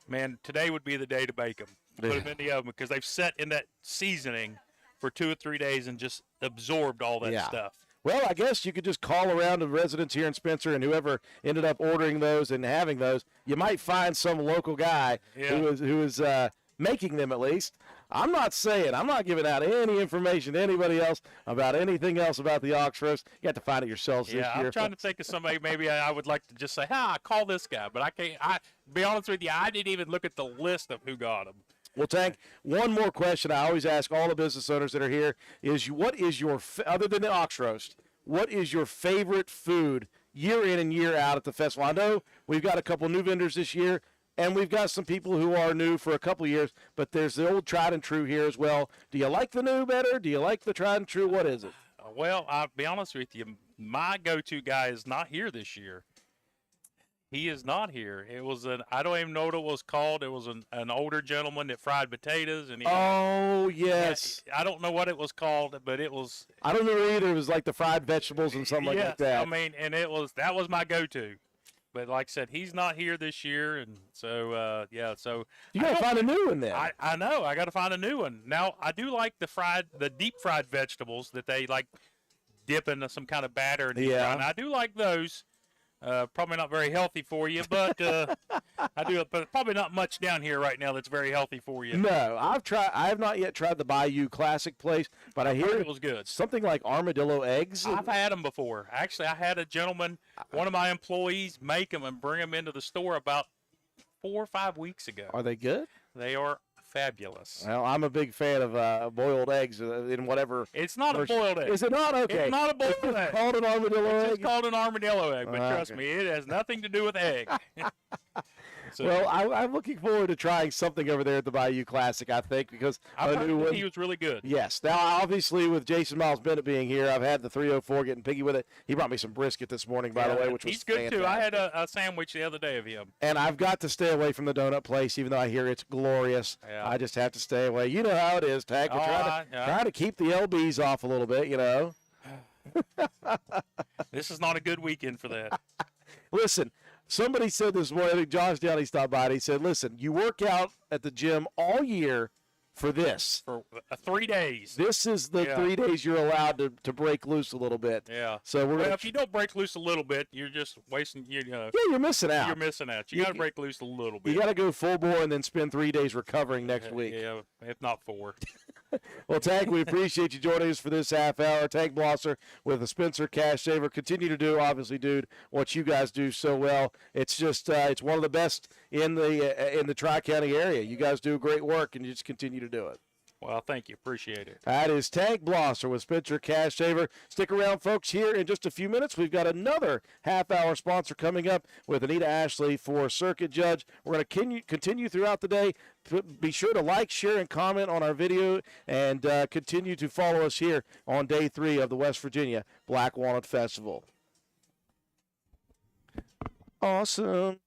man, today would be the day to bake them. Put them in the oven because they've set in that seasoning for 2 or 3 days and just absorbed all that stuff. Well, I guess you could just call around to residents here in Spencer, and whoever ended up ordering those and having those, you might find some local guy who is making them at least. I'm not giving out any information to anybody else about anything else about the ox roast. You have to find it yourselves this year. I'm trying to think of somebody maybe I would like to just say, call this guy. But I can't. Be honest with you, I didn't even look at the list of who got them. Well, Tank, one more question I always ask all the business owners that are here is, what is your, other than the ox roast, what is your favorite food year in and year out at the festival? I know we've got a couple new vendors this year, and we've got some people who are new for a couple years, but there's the old tried and true here as well. Do you like the new better? Do you like the tried and true? What is it? Well, I'll be honest with you. My go-to guy is not here this year. He is not here. It was I don't even know what it was called. It was an older gentleman that fried potatoes. And yes. I don't know what it was called, but it was. I don't know either. It was like the fried vegetables and something like that. I mean, and that was my go-to. But like I said, he's not here this year, and so so you got to find a new one then. I know. I got to find a new one. Now I do like the deep fried vegetables that they like dip into some kind of batter and deep fry. And I do like those. Probably not very healthy for you, but I do. But probably not much down here right now that's very healthy for you. No, I have not yet tried the Bayou Classic place, but I hear it was good. Something like armadillo eggs. I've had them before. Actually, I had a gentleman, one of my employees, make them and bring them into the store about 4 or 5 weeks ago. Are they good? They are fabulous. Well, I'm a big fan of boiled eggs in whatever. It's not a boiled egg. Is it not? Okay. It's not a boiled egg. It's called an armadillo egg? It's called an armadillo egg, but trust me, it has nothing to do with egg. So, well, I'm looking forward to trying something over there at the Bayou Classic, I think, because he was really good. Yes. Now, obviously, with Jason Miles Bennett being here, I've had the 304 getting piggy with it. He brought me some brisket this morning, by the way, which was he's good, fantastic. too. I had a sandwich the other day of him. And I've got to stay away from the donut place, even though I hear it's glorious. Yeah. I just have to stay away. You know how it is, Tag. We're trying to keep the LBs off a little bit, you know. This is not a good weekend for that. Listen, somebody said this morning, I think Josh Downey stopped by, and he said, listen, you work out at the gym all year for this. For 3 days. This is the 3 days you're allowed to break loose a little bit. Yeah. So if you don't break loose a little bit, you're just wasting. You're missing out. You're missing out. You got to break loose a little bit. You got to go full bore and then spend 3 days recovering next week. Yeah, if not 4. Well, Tank, we appreciate you joining us for this half hour. Tank Blosser with the Spencer Cash Saver. Continue to do, obviously, dude, what you guys do so well. It's just it's one of the best in the Tri-County area. You guys do great work, and you just continue to do it. Well, thank you. Appreciate it. That is Tank Blosser with Spencer Cash Saver. Stick around, folks. Here in just a few minutes, we've got another half-hour sponsor coming up with Anita Ashley for Circuit Judge. We're going to continue throughout the day. Be sure to like, share, and comment on our video, and continue to follow us here on Day 3 of the West Virginia Black Walnut Festival. Awesome.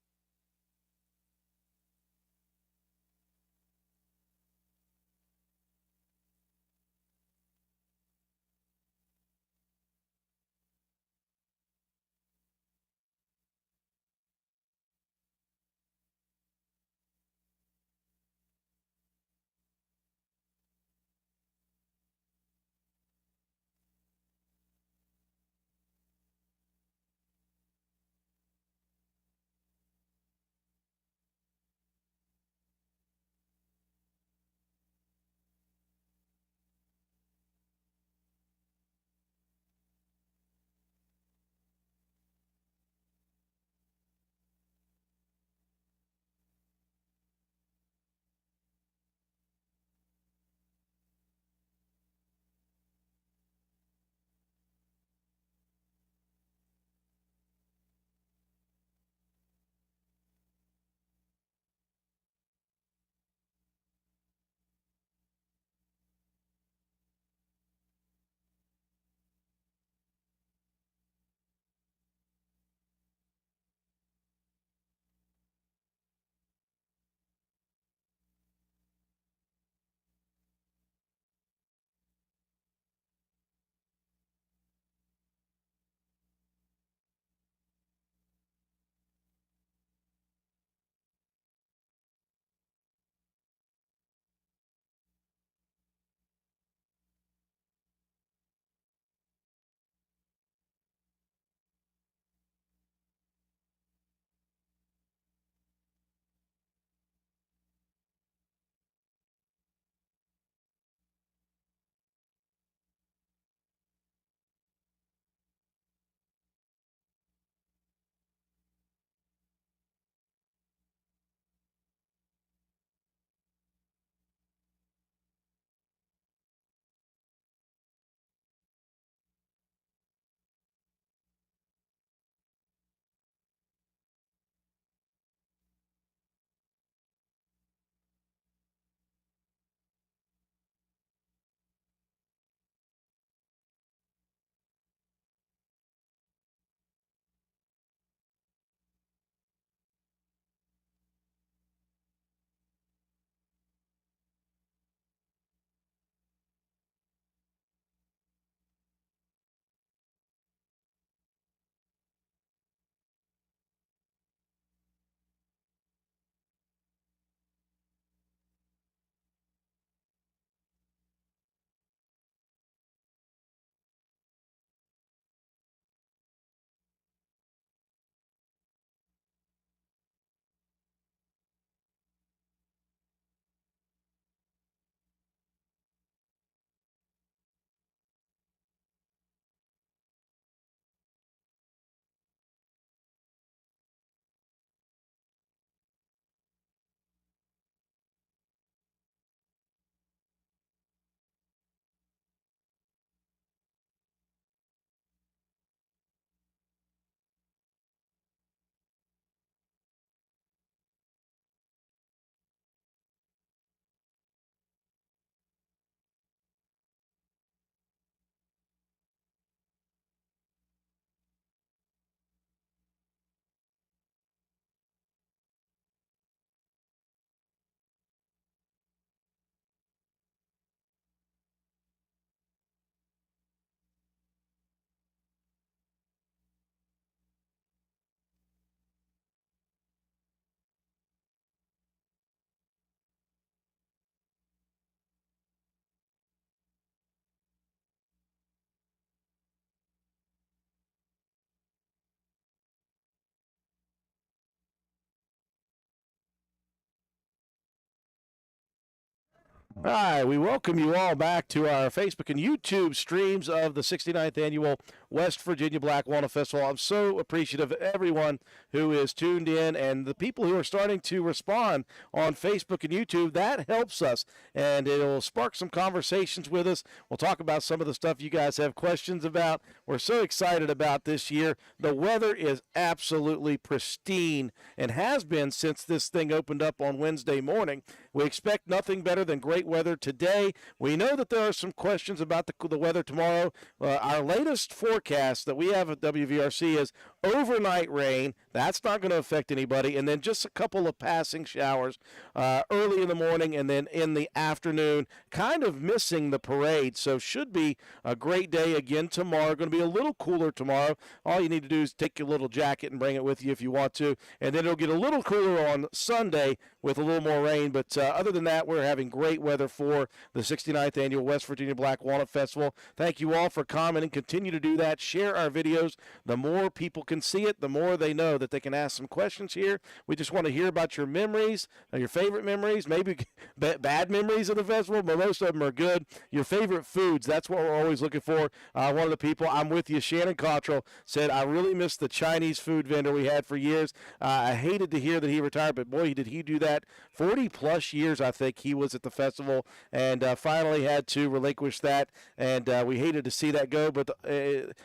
Hi, we welcome you all back to our Facebook and YouTube streams of the 69th Annual West Virginia Black Walnut Festival. I'm so appreciative of everyone who is tuned in and the people who are starting to respond on Facebook and YouTube. That helps us, and it'll spark some conversations with us. We'll talk about some of the stuff you guys have questions about. We're so excited about this year. The weather is absolutely pristine and has been since this thing opened up on Wednesday morning. We expect nothing better than great weather today. We know that there are some questions about the weather tomorrow. Our latest forecast that we have at WVRC is overnight rain. That's not going to affect anybody. And then just a couple of passing showers early in the morning and then in the afternoon, kind of missing the parade. So should be a great day again tomorrow. Going to be a little cooler tomorrow. All you need to do is take your little jacket and bring it with you if you want to. And then it'll get a little cooler on Sunday with a little more rain. But other than that, we're having great weather for the 69th Annual West Virginia Black Walnut Festival. Thank you all for commenting. Continue to do that. Share our videos. The more people can see it, the more they know that they can ask some questions here. We just want to hear about your memories, your favorite memories, maybe bad memories of the festival, but most of them are good. Your favorite foods, that's what we're always looking for. One of the people, I'm with you, Shannon Cottrell, said, I really miss the Chinese food vendor we had for years. I hated to hear that he retired, but boy, did he do that. 40-plus years, I think, he was at the festival, and finally had to relinquish that, and we hated to see that go, but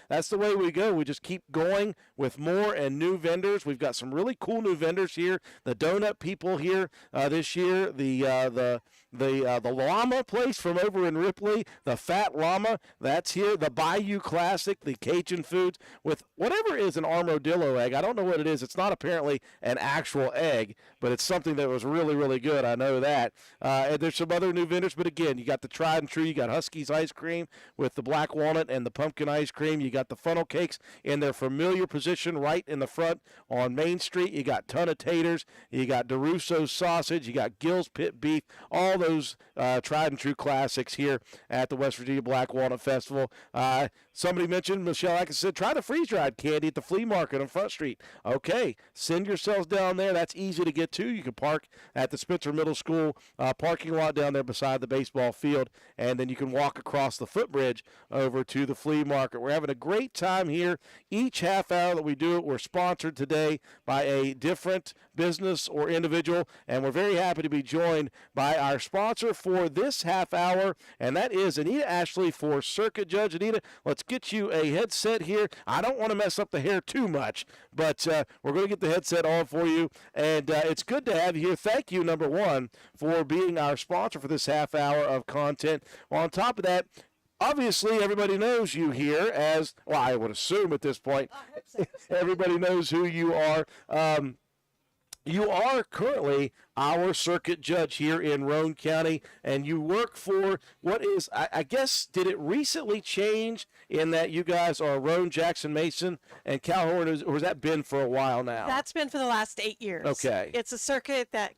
that's the way we go. We just keep going with more and new vendors. We've got some really cool new vendors here. The donut people here this year, the llama place from over in Ripley, the Fat Llama, that's here. The Bayou Classic, the Cajun foods with whatever is an armadillo egg. I don't know what it is. It's not apparently an actual egg, but it's something that was really, really good. I know that. And there's some other new vendors, but again, you got the tried and true. You got Husky's ice cream with the black walnut and the pumpkin ice cream. You got the funnel cakes in their familiar position right in the front on Main Street. You got ton of taters. You got DeRusso's sausage. You got Gill's Pit beef. All those tried and true classics here at the West Virginia Black Walnut Festival. Somebody mentioned, Michelle Atkinson said, try the freeze-dried candy at the flea market on Front Street. Okay, send yourselves down there. That's easy to get to. You can park at the Spencer Middle School parking lot down there beside the baseball field, and then you can walk across the footbridge over to the flea market. We're having a great time here. Each half hour that we do it, we're sponsored today by a different business or individual, and we're very happy to be joined by our sponsor for this half hour, and that is Anita Ashley for Circuit Judge. Anita, let's get you a headset here. I don't want to mess up the hair too much, but we're going to get the headset on for you, and it's good to have you here. Thank you, number one, for being our sponsor for this half hour of content. Well, on top of that, obviously, everybody knows you here as, well, I would assume at this point, everybody knows who you are. You are currently our circuit judge here in Roane County, and you work for what is, I guess, did it recently change in that you guys are Roane, Jackson, Mason, and Calhoun, or has that been for a while now? That's been for the last 8 years. Okay. It's a circuit that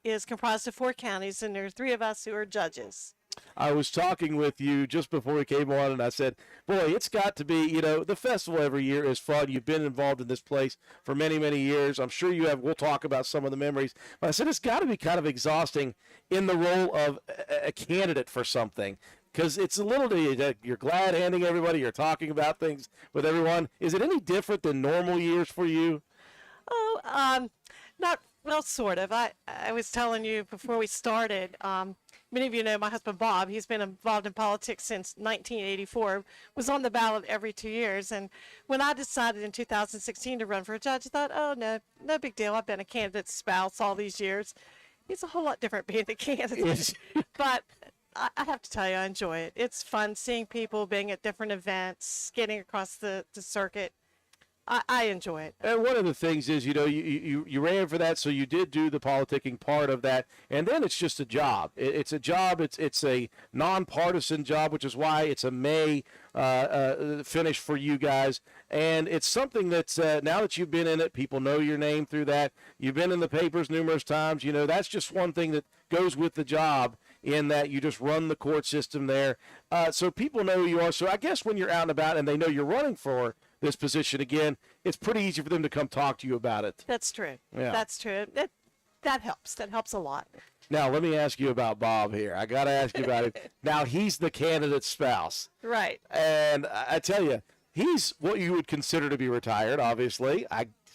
is comprised of 4 counties, and there are 3 of us who are judges. I was talking with you just before we came on, and I said, boy, it's got to be, the festival every year is fun. You've been involved in this place for many, many years. I'm sure you have. We'll talk about some of the memories. But I said it's got to be kind of exhausting in the role of a candidate for something, because it's a little, you're glad handing everybody, you're talking about things with everyone. Is it any different than normal years for you? Not, well, sort of. I was telling you before we started, many of you know my husband Bob. He's been involved in politics since 1984, was on the ballot every 2 years. And when I decided in 2016 to run for a judge, I thought, oh, no big deal. I've been a candidate's spouse all these years. It's a whole lot different being a candidate. But I have to tell you, I enjoy it. It's fun seeing people, being at different events, getting across the circuit. I enjoy it. And one of the things is, you ran for that, so you did do the politicking part of that, and then it's just a job. It's a job. It's a nonpartisan job, which is why it's a May finish for you guys. And it's something that's now that you've been in it, people know your name through that. You've been in the papers numerous times. That's just one thing that goes with the job, in that you just run the court system there. So people know who you are. So I guess when you're out and about and they know you're running for this position again, it's pretty easy for them to come talk to you about it. That's true. Yeah. That's true. That helps. That helps a lot. Now, let me ask you about Bob here. I got to ask you about it. Now, he's the candidate's spouse. Right. And I tell you, he's what you would consider to be retired, obviously.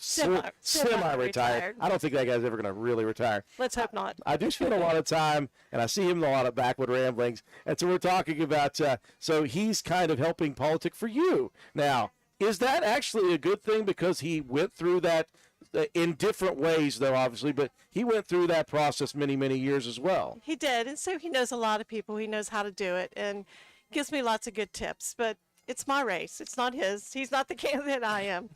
Semi-retired. Semi-retired. I don't think that guy's ever going to really retire. Let's hope not. I do spend a lot of time, and I see him in a lot of backwood ramblings. And so we're talking about, so he's kind of helping politic for you. Now, is that actually a good thing because he went through that in different ways, though, obviously, but he went through that process many, many years as well. He did, and so he knows a lot of people. He knows how to do it, and gives me lots of good tips. But it's my race. It's not his. He's not the candidate. I am.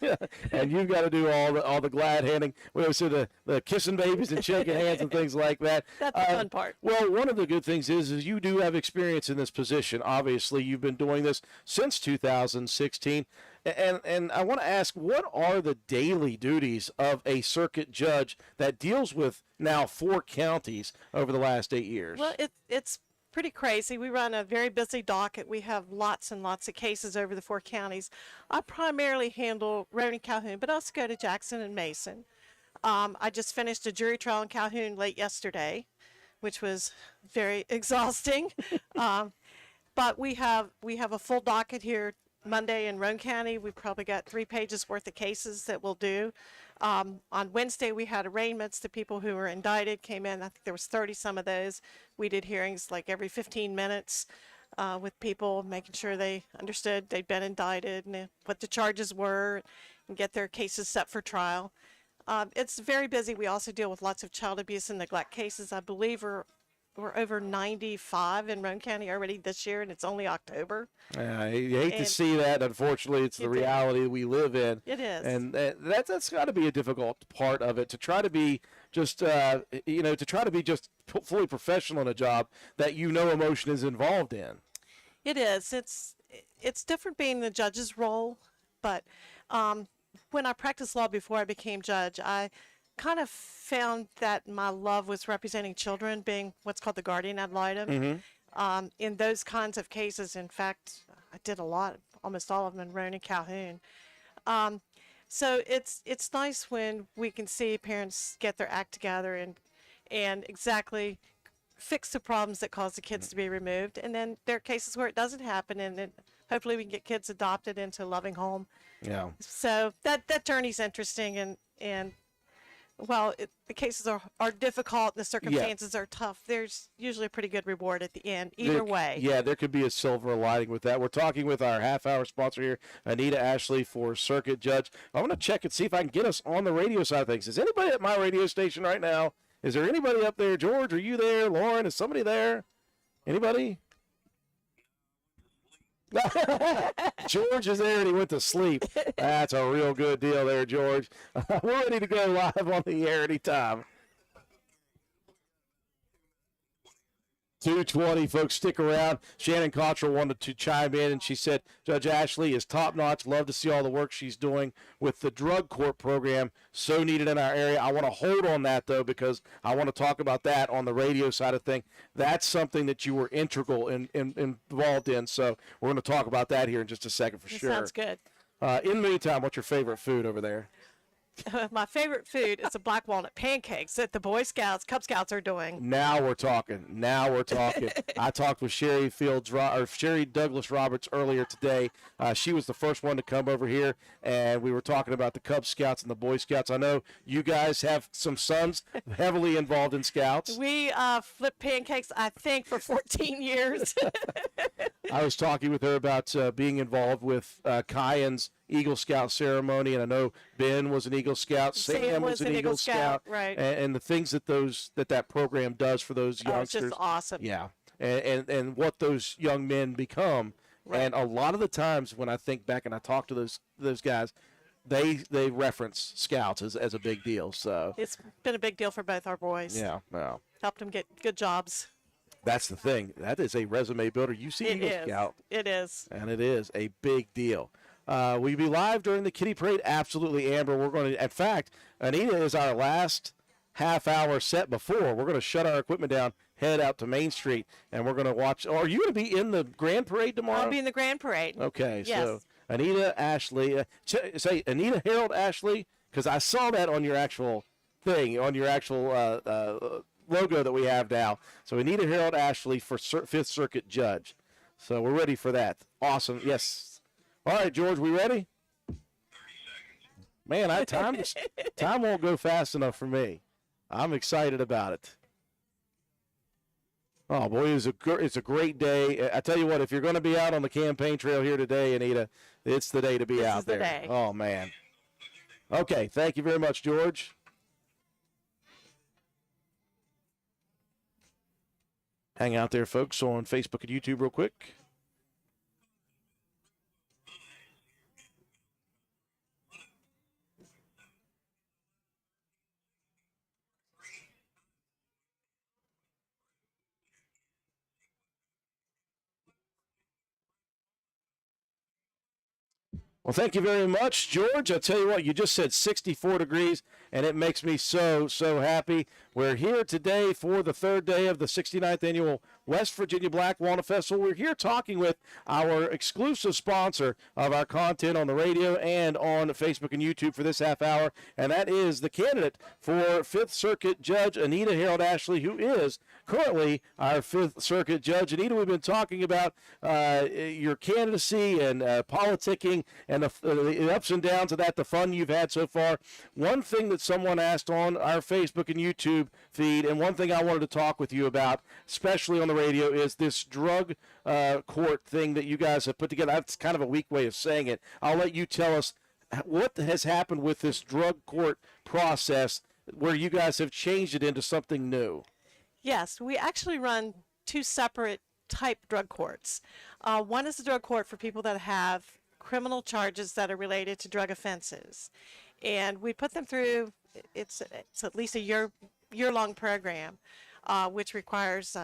And you've got to do all the glad handing. We always say the kissing babies and shaking hands and things like that. That's the fun part. Well, one of the good things is you do have experience in this position. Obviously, you've been doing this since 2016. And I want to ask, what are the daily duties of a circuit judge that deals with now 4 counties over the last 8 years? Well, it's pretty crazy. We run a very busy docket. We have lots and lots of cases over the 4 counties. I primarily handle Roane and Calhoun, but I also go to Jackson and Mason. I just finished a jury trial in Calhoun late yesterday, which was very exhausting. But we have a full docket here Monday in Roane County. We've probably got 3 pages worth of cases that we'll do. On Wednesday, we had arraignments. The people who were indicted came in. I think there was 30 some of those. We did hearings like every 15 minutes with people, making sure they understood they'd been indicted and what the charges were and get their cases set for trial. It's very busy. We also deal with lots of child abuse and neglect cases. I believe we're over 95 in Roane County already this year, and it's only October. You hate to see that. Unfortunately, it's the reality we live in. It is. And that's got to be a difficult part of it, to try to be just, fully professional in a job that emotion is involved in. It is. It's different being the judge's role, but when I practiced law before I became judge, I kind of found that my love was representing children, being what's called the guardian ad litem. In those kinds of cases, in fact, I did almost all of them in Roane and Calhoun. So it's nice when we can see parents get their act together and exactly fix the problems that cause the kids to be removed. And then there are cases where it doesn't happen, and then hopefully we can get kids adopted into a loving home. Yeah. So that journey's interesting, and while the cases are difficult and the circumstances are tough, there's usually a pretty good reward at the end, either way. Yeah, there could be a silver lining with that. We're talking with our half-hour sponsor here, Anita Ashley for Circuit Judge. I want to check and see if I can get us on the radio side of things. Is anybody at my radio station right now? Is there anybody up there? George, are you there? Lauren, is somebody there? Anybody? George is there and he went to sleep. That's a real good deal there, George. We're ready to go live on the air anytime. 2:20, folks, stick around. Shannon Cottrell wanted to chime in, and she said Judge Ashley is top-notch. Love to see all the work she's doing with the drug court program, so needed in our area. I want to hold on that, though, because I want to talk about that on the radio side of things. That's something that you were integral involved in, so we're going to talk about that here in just a second for sure. Sounds good. In the meantime, what's your favorite food over there? My favorite food is the black walnut pancakes that the Boy Scouts, Cub Scouts are doing. Now we're talking. I talked with Sherry Douglas Roberts earlier today. She was the first one to come over here, and we were talking about the Cub Scouts and the Boy Scouts. I know you guys have some sons heavily involved in Scouts. We flipped pancakes, I think, for 14 years. I was talking with her about being involved with Kyan's Eagle Scout ceremony, and I know Ben was an Eagle Scout, Sam was an Eagle Scout, right? And the things that program does for those youngsters, it's just awesome. Yeah, and what those young men become, right. And a lot of the times when I think back and I talk to those guys, they reference Scouts as a big deal. So it's been a big deal for both our boys. Yeah, well, helped them get good jobs. That's the thing. That is a resume builder. You see Eagle Scout. It is. And it is a big deal. Will you be live during the Kitty Parade? Absolutely, Amber. We're going to, in fact, Anita is our last half-hour set before. We're going to shut our equipment down, head out to Main Street, and we're going to watch. Or are you going to be in the Grand Parade tomorrow? I'll be in the Grand Parade. Okay, yes. So Anita Ashley. Say Anita Harold Ashley, because I saw that on your actual thing, on your actual logo that we have now. So Anita Harold Ashley for Fifth Circuit Judge. So we're ready for that. Awesome. Yes. All right, George, we ready? Man, time won't go fast enough for me. I'm excited about it. Oh boy, it's a great day. I tell you what, if you're going to be out on the campaign trail here today, Anita, it's the day to be out there. This is the day. Oh man. Okay, thank you very much, George. Hang out there, folks, on Facebook and YouTube real quick. Well, thank you very much, George. I tell you what, you just said 64 degrees, and it makes me so, so happy. We're here today for the third day of the 69th Annual West Virginia Black Walnut Festival. We're here talking with our exclusive sponsor of our content on the radio and on Facebook and YouTube for this half hour, and that is the candidate for Fifth Circuit Judge Anita Harold Ashley, who is currently our Fifth Circuit Judge. Anita, we've been talking about your candidacy and politicking and the ups and downs of that, the fun you've had so far. One thing that someone asked on our Facebook and YouTube feed, and one thing I wanted to talk with you about, especially on the radio, is this drug court thing that you guys have put together. That's kind of a weak way of saying it. I'll let you tell us what has happened with this drug court process where you guys have changed it into something new. Yes, we actually run two separate type drug courts. One is the drug court for people that have criminal charges that are related to drug offenses. And we put them through, it's at least a year-long program, which requires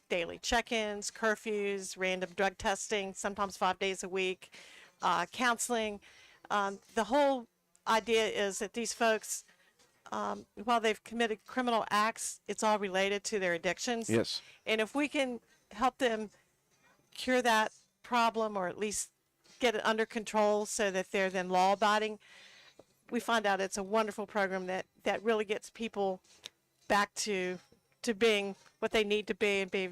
daily check-ins, curfews, random drug testing, sometimes 5 days a week, counseling. The whole idea is that these folks, while they've committed criminal acts, it's all related to their addictions. Yes. And if we can help them cure that problem, or at least get it under control so that they're then law-abiding, we find out it's a wonderful program that really gets people back to being what they need to be and be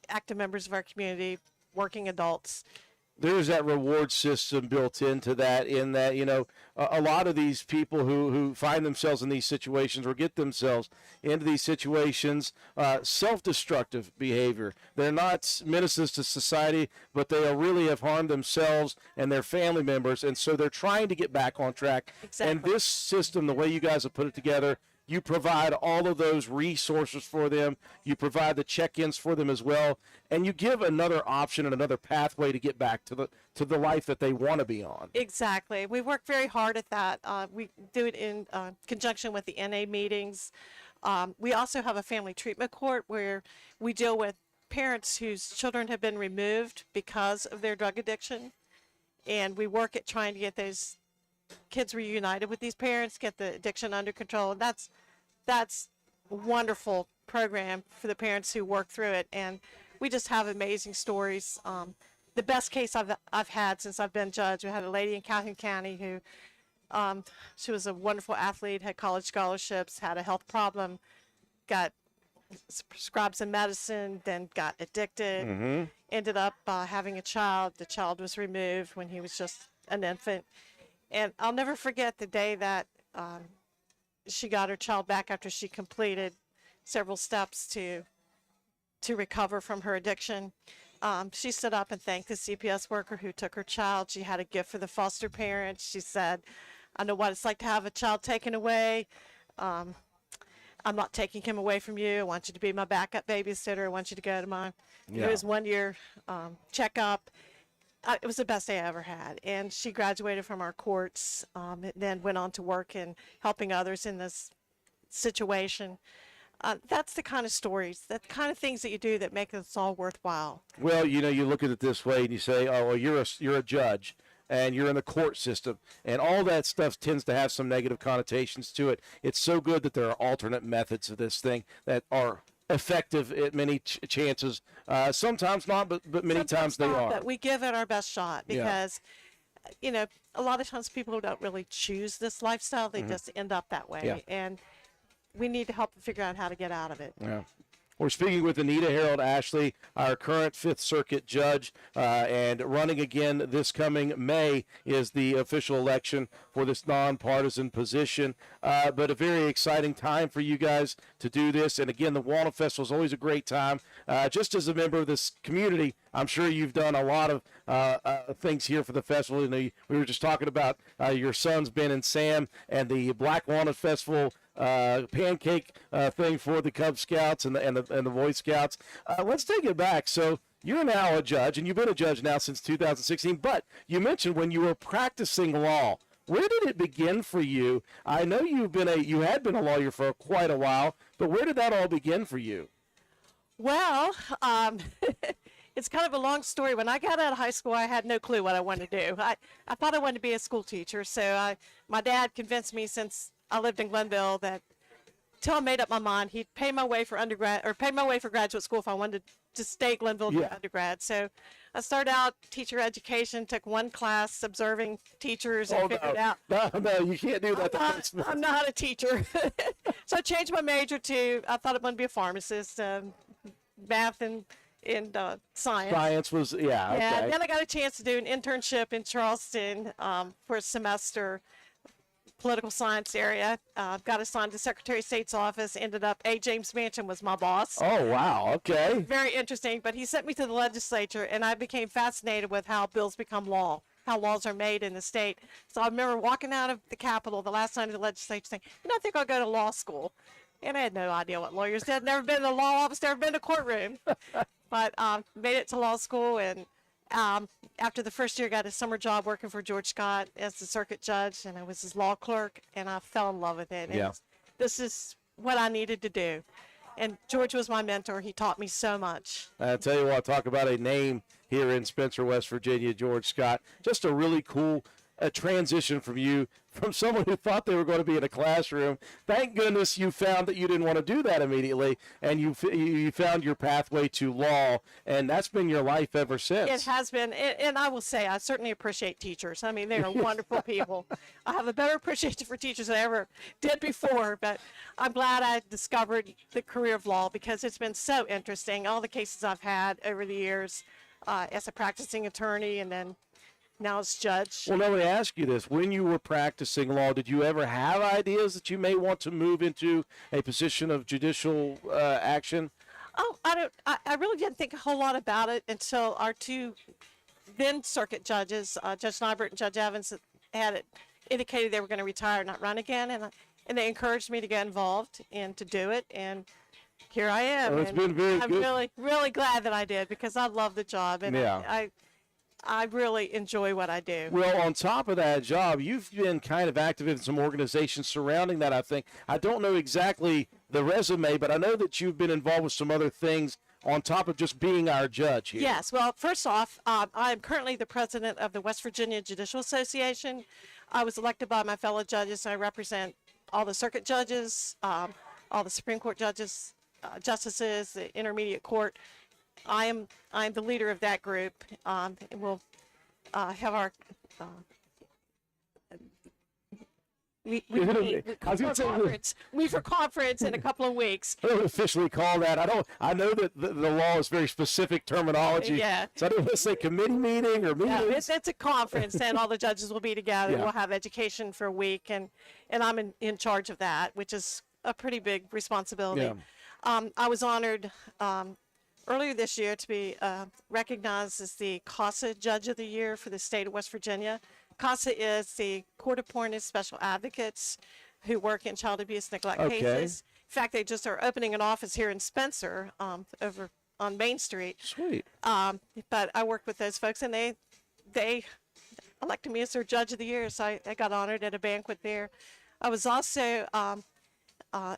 active members of our community, working adults. There's that reward system built into that, in that, you know, a lot of these people who find themselves in these situations or get themselves into these situations, self-destructive behavior. They're not menaces to society, but they really have harmed themselves and their family members, and so they're trying to get back on track. Exactly. And this system, the way you guys have put it together, you provide all of those resources for them. You provide the check-ins for them as well, and you give another option and another pathway to get back to the life that they want to be on. Exactly. We work very hard at that. We do it in conjunction with the NA meetings. We also have a family treatment court where we deal with parents whose children have been removed because of their drug addiction, and we work at trying to get those kids reunited with these parents, get the addiction under control. And that's a wonderful program for the parents who work through it. And we just have amazing stories. The best case I've had since I've been judge, we had a lady in Calhoun County who, she was a wonderful athlete, had college scholarships, had a health problem, got prescribed some medicine, then got addicted, ended up having a child. The child was removed when he was just an infant. And I'll never forget the day that she got her child back after she completed several steps to recover from her addiction. She stood up and thanked the CPS worker who took her child. She had a gift for the foster parents. She said, "I know what it's like to have a child taken away. I'm not taking him away from you. I want you to be my backup babysitter. I want you to go to my his 1 year checkup." It was the best day I ever had. And she graduated from our courts, and then went on to work in helping others in this situation. That's the kind of stories, the kind of things that you do that make us all worthwhile. Well, you know, you look at it this way and you say, oh, well, you're a judge and you're in the court system, and all that stuff tends to have some negative connotations to it. It's so good that there are alternate methods of this thing that are effective at many chances. Sometimes not, but many times they are. But we give it our best shot because, you know, a lot of times people don't really choose this lifestyle. They just end up that way. Yeah. And we need to help them figure out how to get out of it. Yeah. We're speaking with Anita Harold Ashley, our current Fifth Circuit judge, and running again this coming May is the official election for this nonpartisan position. But a very exciting time for you guys to do this. And again, the Walnut Festival is always a great time. Just as a member of this community, I'm sure you've done a lot of things here for the festival. You know, we were just talking about your sons, Ben and Sam, and the Black Walnut Festival pancake thing for the Cub Scouts and the Boy Scouts. Let's take it back. So you're now a judge, and you've been a judge now since 2016. But you mentioned when you were practicing law. Where did it begin for you? I know you had been a lawyer for quite a while, but where did that all begin for you? Well, it's kind of a long story. When I got out of high school, I had no clue what I wanted to do. I thought I wanted to be a school teacher, so my dad convinced me, since I lived in Glenville, that till I made up my mind, he'd pay my way for undergrad or pay my way for graduate school if I wanted to stay at Glenville to undergrad. So I started out teacher education, took one class observing teachers, and figured out. No, you can't do that. I'm not a teacher. So I changed my major to, I thought I wanted to be a pharmacist, math and science. Science was, okay. Yeah, and then I got a chance to do an internship in Charleston for a semester, political science area. Got assigned to Secretary of State's office, ended up, James Manchin was my boss. Oh, wow, okay. Very interesting, but he sent me to the legislature, and I became fascinated with how bills become law, how laws are made in the state. So I remember walking out of the Capitol the last night of the legislature saying, I think I'll go to law school. And I had no idea what lawyers did. Never been in a law office, never been to a courtroom. But made it to law school, and after the first year, got a summer job working for George Scott as the circuit judge, and I was his law clerk, and I fell in love with it. Yeah. This is what I needed to do. And George was my mentor. He taught me so much. I tell you what, talk about a name here in Spencer, West Virginia, George Scott. Just a really cool transition from you, from someone who thought they were going to be in a classroom. Thank goodness you found that you didn't want to do that immediately, and you found your pathway to law, and that's been your life ever since. It has been, and I will say I certainly appreciate teachers. I mean, they are wonderful people. I have a better appreciation for teachers than I ever did before, but I'm glad I discovered the career of law because it's been so interesting. All the cases I've had over the years as a practicing attorney, and then now as judge. Well, let me ask you this. When you were practicing law, did you ever have ideas that you may want to move into a position of judicial action? Oh, I really didn't think a whole lot about it until our two then circuit judges, Judge Nybert and Judge Evans, had indicated they were going to retire, not run again, and they encouraged me to get involved and to do it, and here I am. Well, it's been very I'm good. really, really glad that I did because I love the job, and Yeah. I really enjoy what I do. Well, on top of that job, you've been kind of active in some organizations surrounding that, I think. I don't know exactly the resume, but I know that you've been involved with some other things on top of just being our judge here. Yes. Well, first off, I am currently the president of the West Virginia Judicial Association. I was elected by my fellow judges, and I represent all the circuit judges, all the Supreme Court judges, justices, the intermediate court. I am the leader of that group. And we'll have our we for conference in a couple of weeks. I don't officially call that. I know that the law is very specific terminology. Yeah. So I don't want to say committee meeting or meeting. Yeah, it's a conference, and all the judges will be together. Yeah. We'll have education for a week, and I'm in charge of that, which is a pretty big responsibility. Yeah. I was honored earlier this year to be recognized as the CASA Judge of the Year for the state of West Virginia. CASA is the court-appointed special advocates who work in child abuse neglect Okay. cases. In fact, they just are opening an office here in Spencer over on Main Street. Sweet. But I worked with those folks, and they elected me as their Judge of the Year, so I got honored at a banquet there. I was also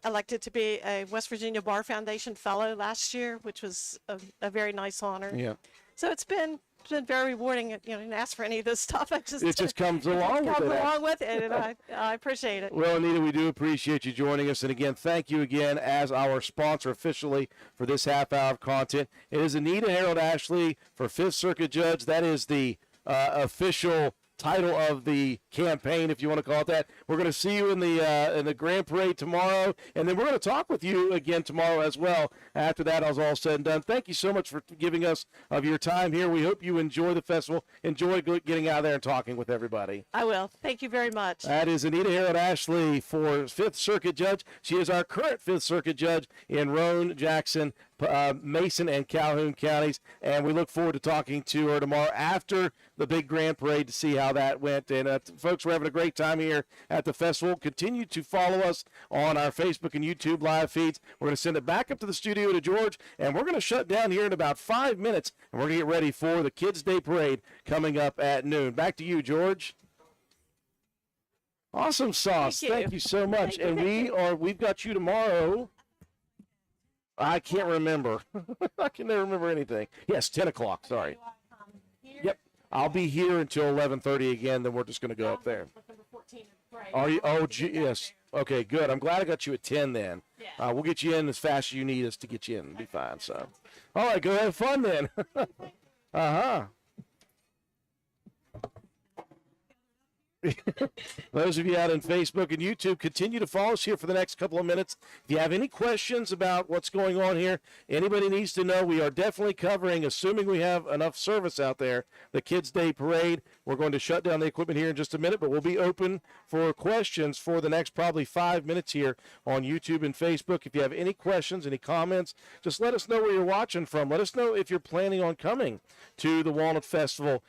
elected to be a West Virginia Bar Foundation Fellow last year, which was a very nice honor. Yeah. So it's been very rewarding. You know, didn't ask for any of this stuff. It just comes along with it. Comes along with it, and I appreciate it. Well, Anita, we do appreciate you joining us. And again, thank you again as our sponsor officially for this half hour of content. It is Anita Harold Ashley for Fifth Circuit Judge. That is the official title of the campaign, if you want to call it that. We're going to see you in the Grand Parade tomorrow, and then we're going to talk with you again tomorrow as well. After that, is all said and done. Thank you so much for giving us of your time here. We hope you enjoy the festival. Enjoy getting out there and talking with everybody. I will. Thank you very much. That is Anita Harrod Ashley for Fifth Circuit Judge. She is our current Fifth Circuit Judge in Roane, Jackson, Mason, and Calhoun counties, and we look forward to talking to her tomorrow after the big Grand Parade to see how that went. And folks, we're having a great time here at the festival. Continue to follow us on our Facebook and YouTube live feeds. We're going to send it back up to the studio to George, and we're going to shut down here in about 5 minutes, and we're going to get ready for the Kids Day Parade coming up at noon. Back to you, George. Awesome sauce. Thank you so much. And we've got you tomorrow. I can't remember. I can never remember anything. Yes, 10 o'clock. Sorry. Yep. I'll be here until 11:30 again. Then we're just going to go up there. Are you? Oh, yes. Okay, good. I'm glad I got you at 10 then. We'll get you in as fast as you need us to get you in. It'll be fine. So, all right, go have fun then. Uh-huh. Those of you out on Facebook and YouTube, continue to follow us here for the next couple of minutes. If you have any questions about what's going on here, anybody needs to know, we are definitely covering, assuming we have enough service out there, the Kids Day Parade. We're going to shut down the equipment here in just a minute, but we'll be open for questions for the next probably 5 minutes here on YouTube and Facebook. If you have any questions, any comments, just let us know where you're watching from. Let us know if you're planning on coming to the Walnut Festival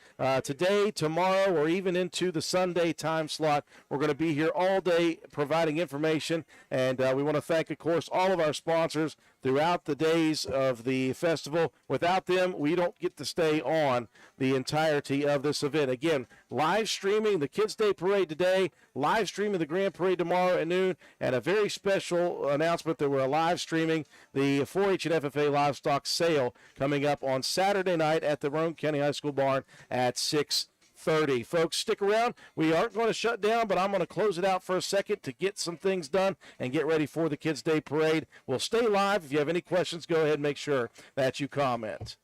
today, tomorrow, or even into the Sunday time slot. We're going to be here all day providing information, and we want to thank, of course, all of our sponsors throughout the days of the festival. Without them, we don't get to stay on the entirety of this event. Again, live streaming the Kids Day Parade today, live streaming the Grand Parade tomorrow at noon, and a very special announcement that we're live streaming the 4-H and FFA livestock sale coming up on Saturday night at the Roane County High School barn at 6:30. Folks, stick around. We aren't going to shut down, but I'm going to close it out for a second to get some things done and get ready for the Kids Day Parade. We'll stay live. If you have any questions, go ahead and make sure that you comment.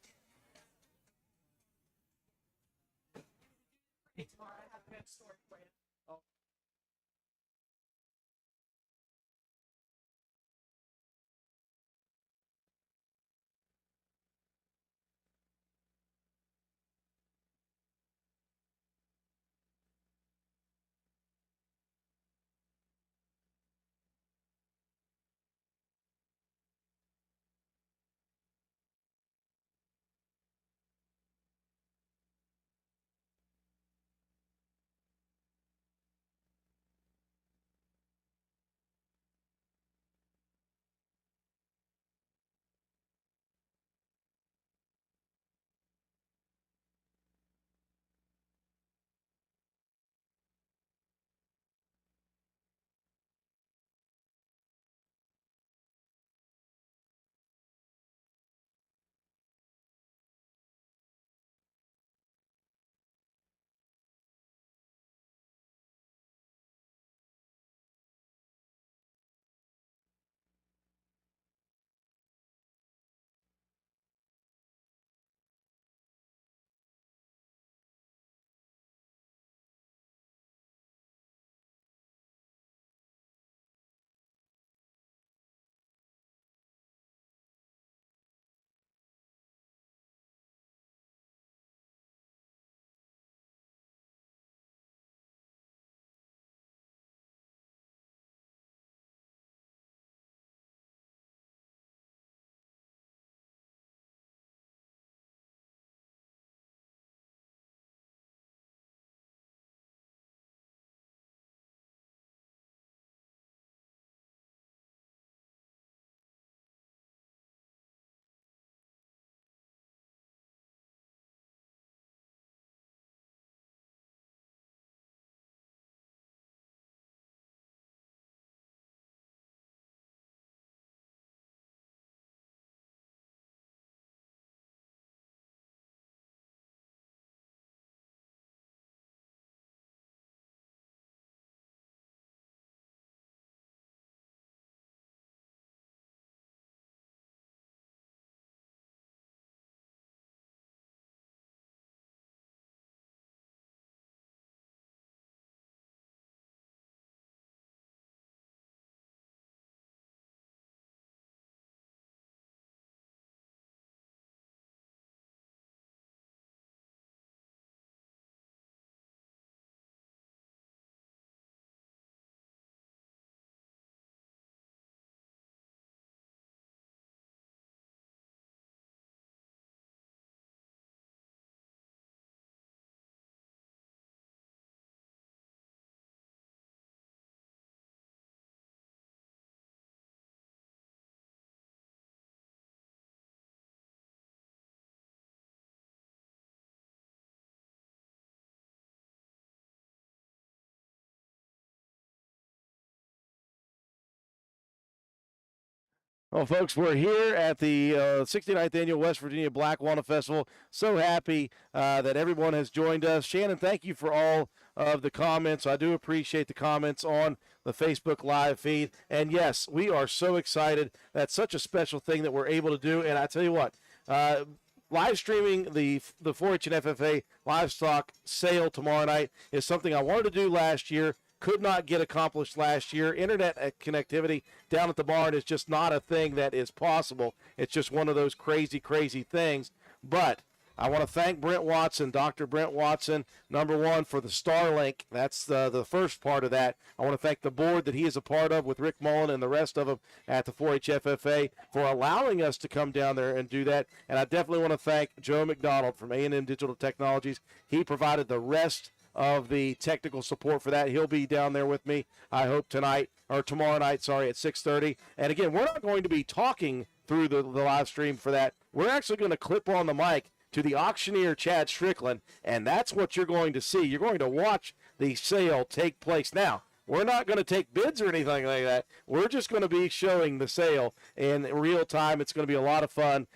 Well, folks, we're here at the 69th Annual West Virginia Black Walnut Festival. So happy that everyone has joined us. Shannon, thank you for all of the comments. I do appreciate the comments on the Facebook Live feed. And, yes, we are so excited. That's such a special thing that we're able to do. And I tell you what, live streaming the 4-H and FFA livestock sale tomorrow night is something I wanted to do last year. Could not get accomplished last year. Internet connectivity down at the barn is just not a thing that is possible. It's just one of those crazy, crazy things. But I want to thank Brent Watson, Dr. Brent Watson, number one, for the Starlink. That's the first part of that. I want to thank the board that he is a part of with Rick Mullen and the rest of them at the 4-H FFA for allowing us to come down there and do that. And I definitely want to thank Joe McDonald from A&M Digital Technologies. He provided the rest of the technical support for that. He'll be down there with me, I hope, tomorrow night, at 6:30. And again, we're not going to be talking through the live stream for that. We're actually going to clip on the mic to the auctioneer, Chad Strickland, and that's what you're going to see. You're going to watch the sale take place. Now, we're not going to take bids or anything like that. We're just going to be showing the sale in real time. It's going to be a lot of fun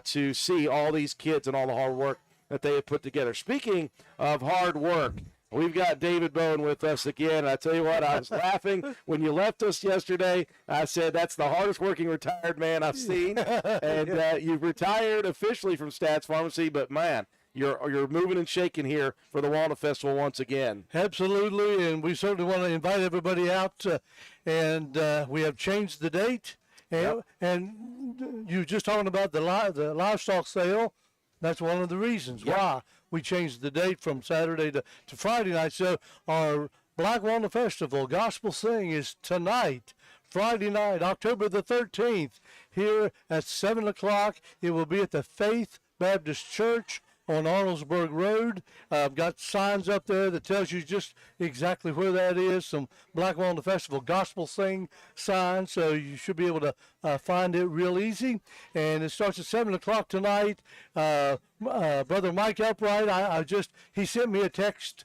to see all these kids and all the hard work that they have put together. Speaking of hard work, we've got David Bowen with us again. I tell you what, I was laughing when you left us yesterday. I said, that's the hardest working retired man I've seen. And you've retired officially from Stats Pharmacy, but man, you're moving and shaking here for the Walnut Festival once again. Absolutely, and we certainly want to invite everybody out, and we have changed the date. And you were just talking about the livestock sale. That's one of the reasons why we changed the date from Saturday to Friday night. So our Black Walnut Festival Gospel Sing is tonight, Friday night, October the 13th, here at 7 o'clock. It will be at the Faith Baptist Church on Arnold'sburg Road. I've got signs up there that tells you just exactly where that is, some Black Walnut Festival Gospel Sing signs, so you should be able to find it real easy. And it starts at 7 o'clock tonight. Brother Mike Upright, he sent me a text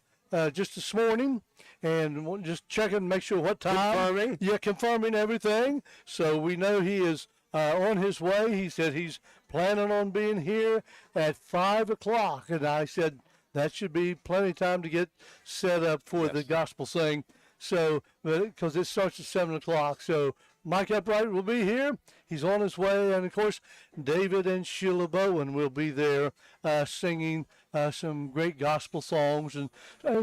just this morning, and just checking to make sure what time. Confirming? Yeah, confirming everything. So we know he is on his way. He said he's planning on being here at 5 o'clock. And I said that should be plenty of time to get set up for the gospel sing. So, because it starts at 7 o'clock. So Mike Upright will be here. He's on his way. And, of course, David and Sheila Bowen will be there singing some great gospel songs and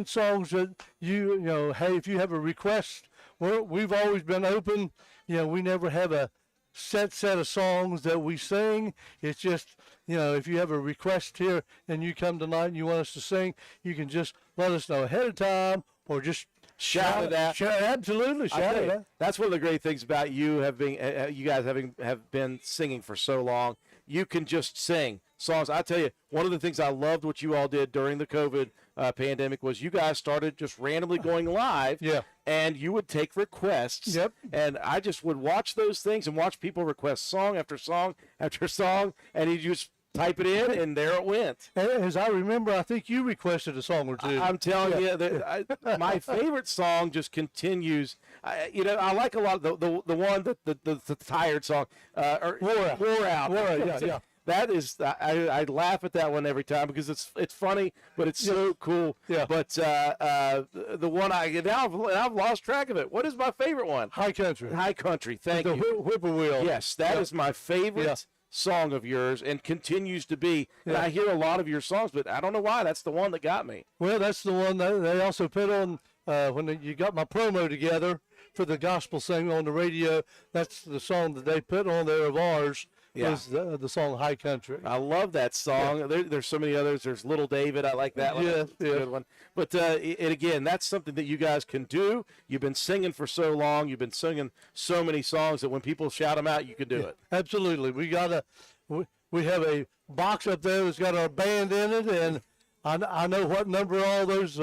songs that, you know, hey, if you have a request, we've always been open. You know, we never have a set of songs that we sing. It's just, you know, if you have a request here and you come tonight and you want us to sing, you can just let us know ahead of time or just Shout it out. Absolutely, shout it out. That's one of the great things about you you guys have been singing for so long. You can just sing songs. I tell you, one of the things I loved what you all did during the COVID pandemic was you guys started just randomly going live. Yeah. And you would take requests. Yep. And I just would watch those things and watch people request song after song after song, and you just type it in, and there it went. As I remember, I think you requested a song or two. I'm telling you, my favorite song just continues. I like a lot of the one the tired song, Wore Out. Yeah. That is, I laugh at that one every time because it's funny, but it's so cool. Yeah. But the one I've lost track of it. What is my favorite one? High Country. High Country. Thank you. The Whippoorwill. Yes, that is my favorite song of yours and continues to be. And I hear a lot of your songs, but I don't know why. That's the one that got me. Well, that's the one that they also put on when you got my promo together for the gospel sing on the radio. That's the song that they put on there of ours. Was the song High Country. I love that song. There's so many others. There's Little David. I like that one. Yeah, That's a good one. But and again, that's something that you guys can do. You've been singing for so long. You've been singing so many songs that when people shout them out, you can do it. Absolutely. We have a box up there that's got our band in it, and I know what number all those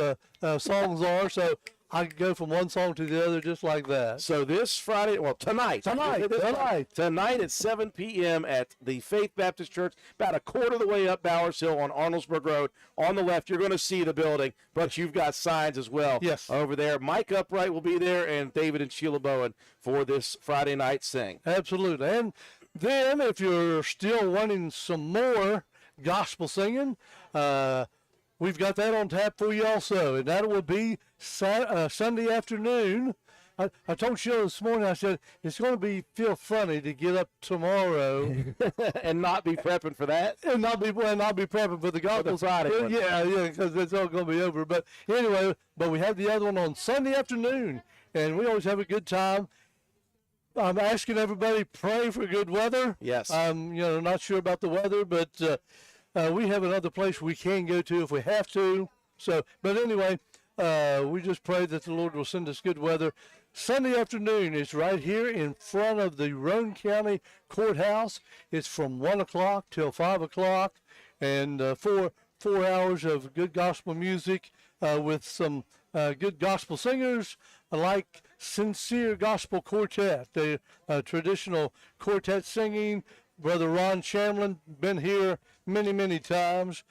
songs are, so I could go from one song to the other just like that. So this Friday, tonight at 7 p.m. at the Faith Baptist Church, about a quarter of the way up Bowers Hill on Arnold'sburg Road. On the left, you're going to see the building, but you've got signs as well over there. Mike Upright will be there, and David and Sheila Bowen for this Friday night sing. Absolutely. And Then, if you're still wanting some more gospel singing, we've got that on tap for you also, and that will be Sunday afternoon. I told Sheila this morning, I said, it's going to feel funny to get up tomorrow and not be prepping for that. and not be prepping for the gospel. Friday one. Yeah, because it's all going to be over. But anyway, we have the other one on Sunday afternoon, and we always have a good time. I'm asking everybody pray for good weather. Yes. I'm not sure about the weather, but we have another place we can go to if we have to. So, but anyway, we just pray that the Lord will send us good weather. Sunday afternoon is right here in front of the Roane County Courthouse. It's from 1 o'clock till 5 o'clock, and 4 hours of good gospel music with some good gospel singers like Sincere Gospel Quartet, the traditional quartet singing. Brother Ron Shamlin, been here many, many times.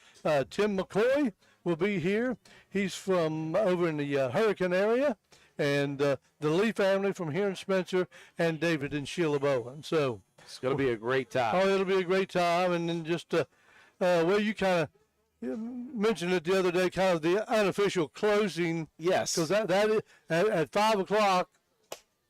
Tim McCoy will be here. He's from over in the Hurricane area. And the Lee family from here in Spencer, and David and Sheila Bowen. So It's going to be a great time. oh, it'll be a great time. And then just, you kind of mentioned it the other day, kind of the unofficial closing. Yes. Because that is, at 5 o'clock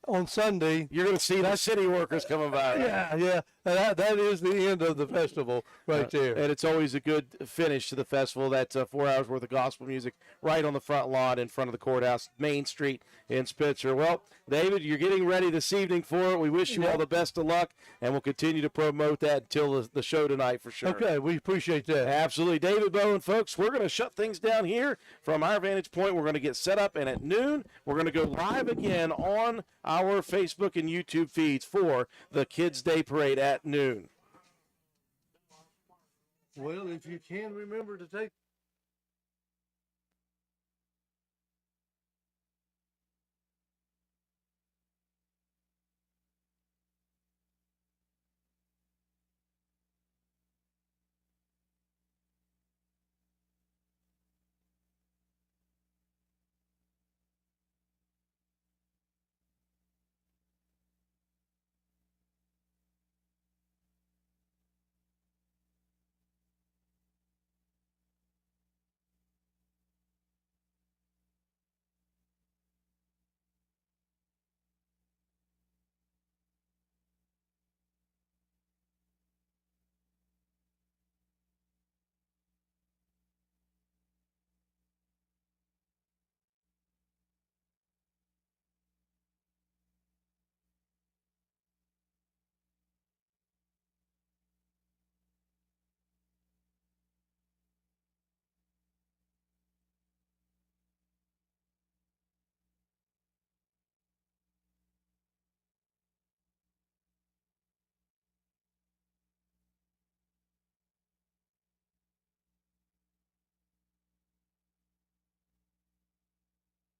on Sunday. You're going to see the city workers coming by. Yeah. That is the end of the festival right there. And it's always a good finish to the festival. That's 4 hours worth of gospel music right on the front lawn in front of the courthouse, Main Street in Spencer. Well, David, you're getting ready this evening for it. We wish you all the best of luck, and we'll continue to promote that until the show tonight for sure. Okay, we appreciate that. Absolutely. David Bowen, folks, we're going to shut things down here from our vantage point. We're going to get set up, and at noon, we're going to go live again on our Facebook and YouTube feeds for the Kids Day Parade at noon. Well, if you can remember to take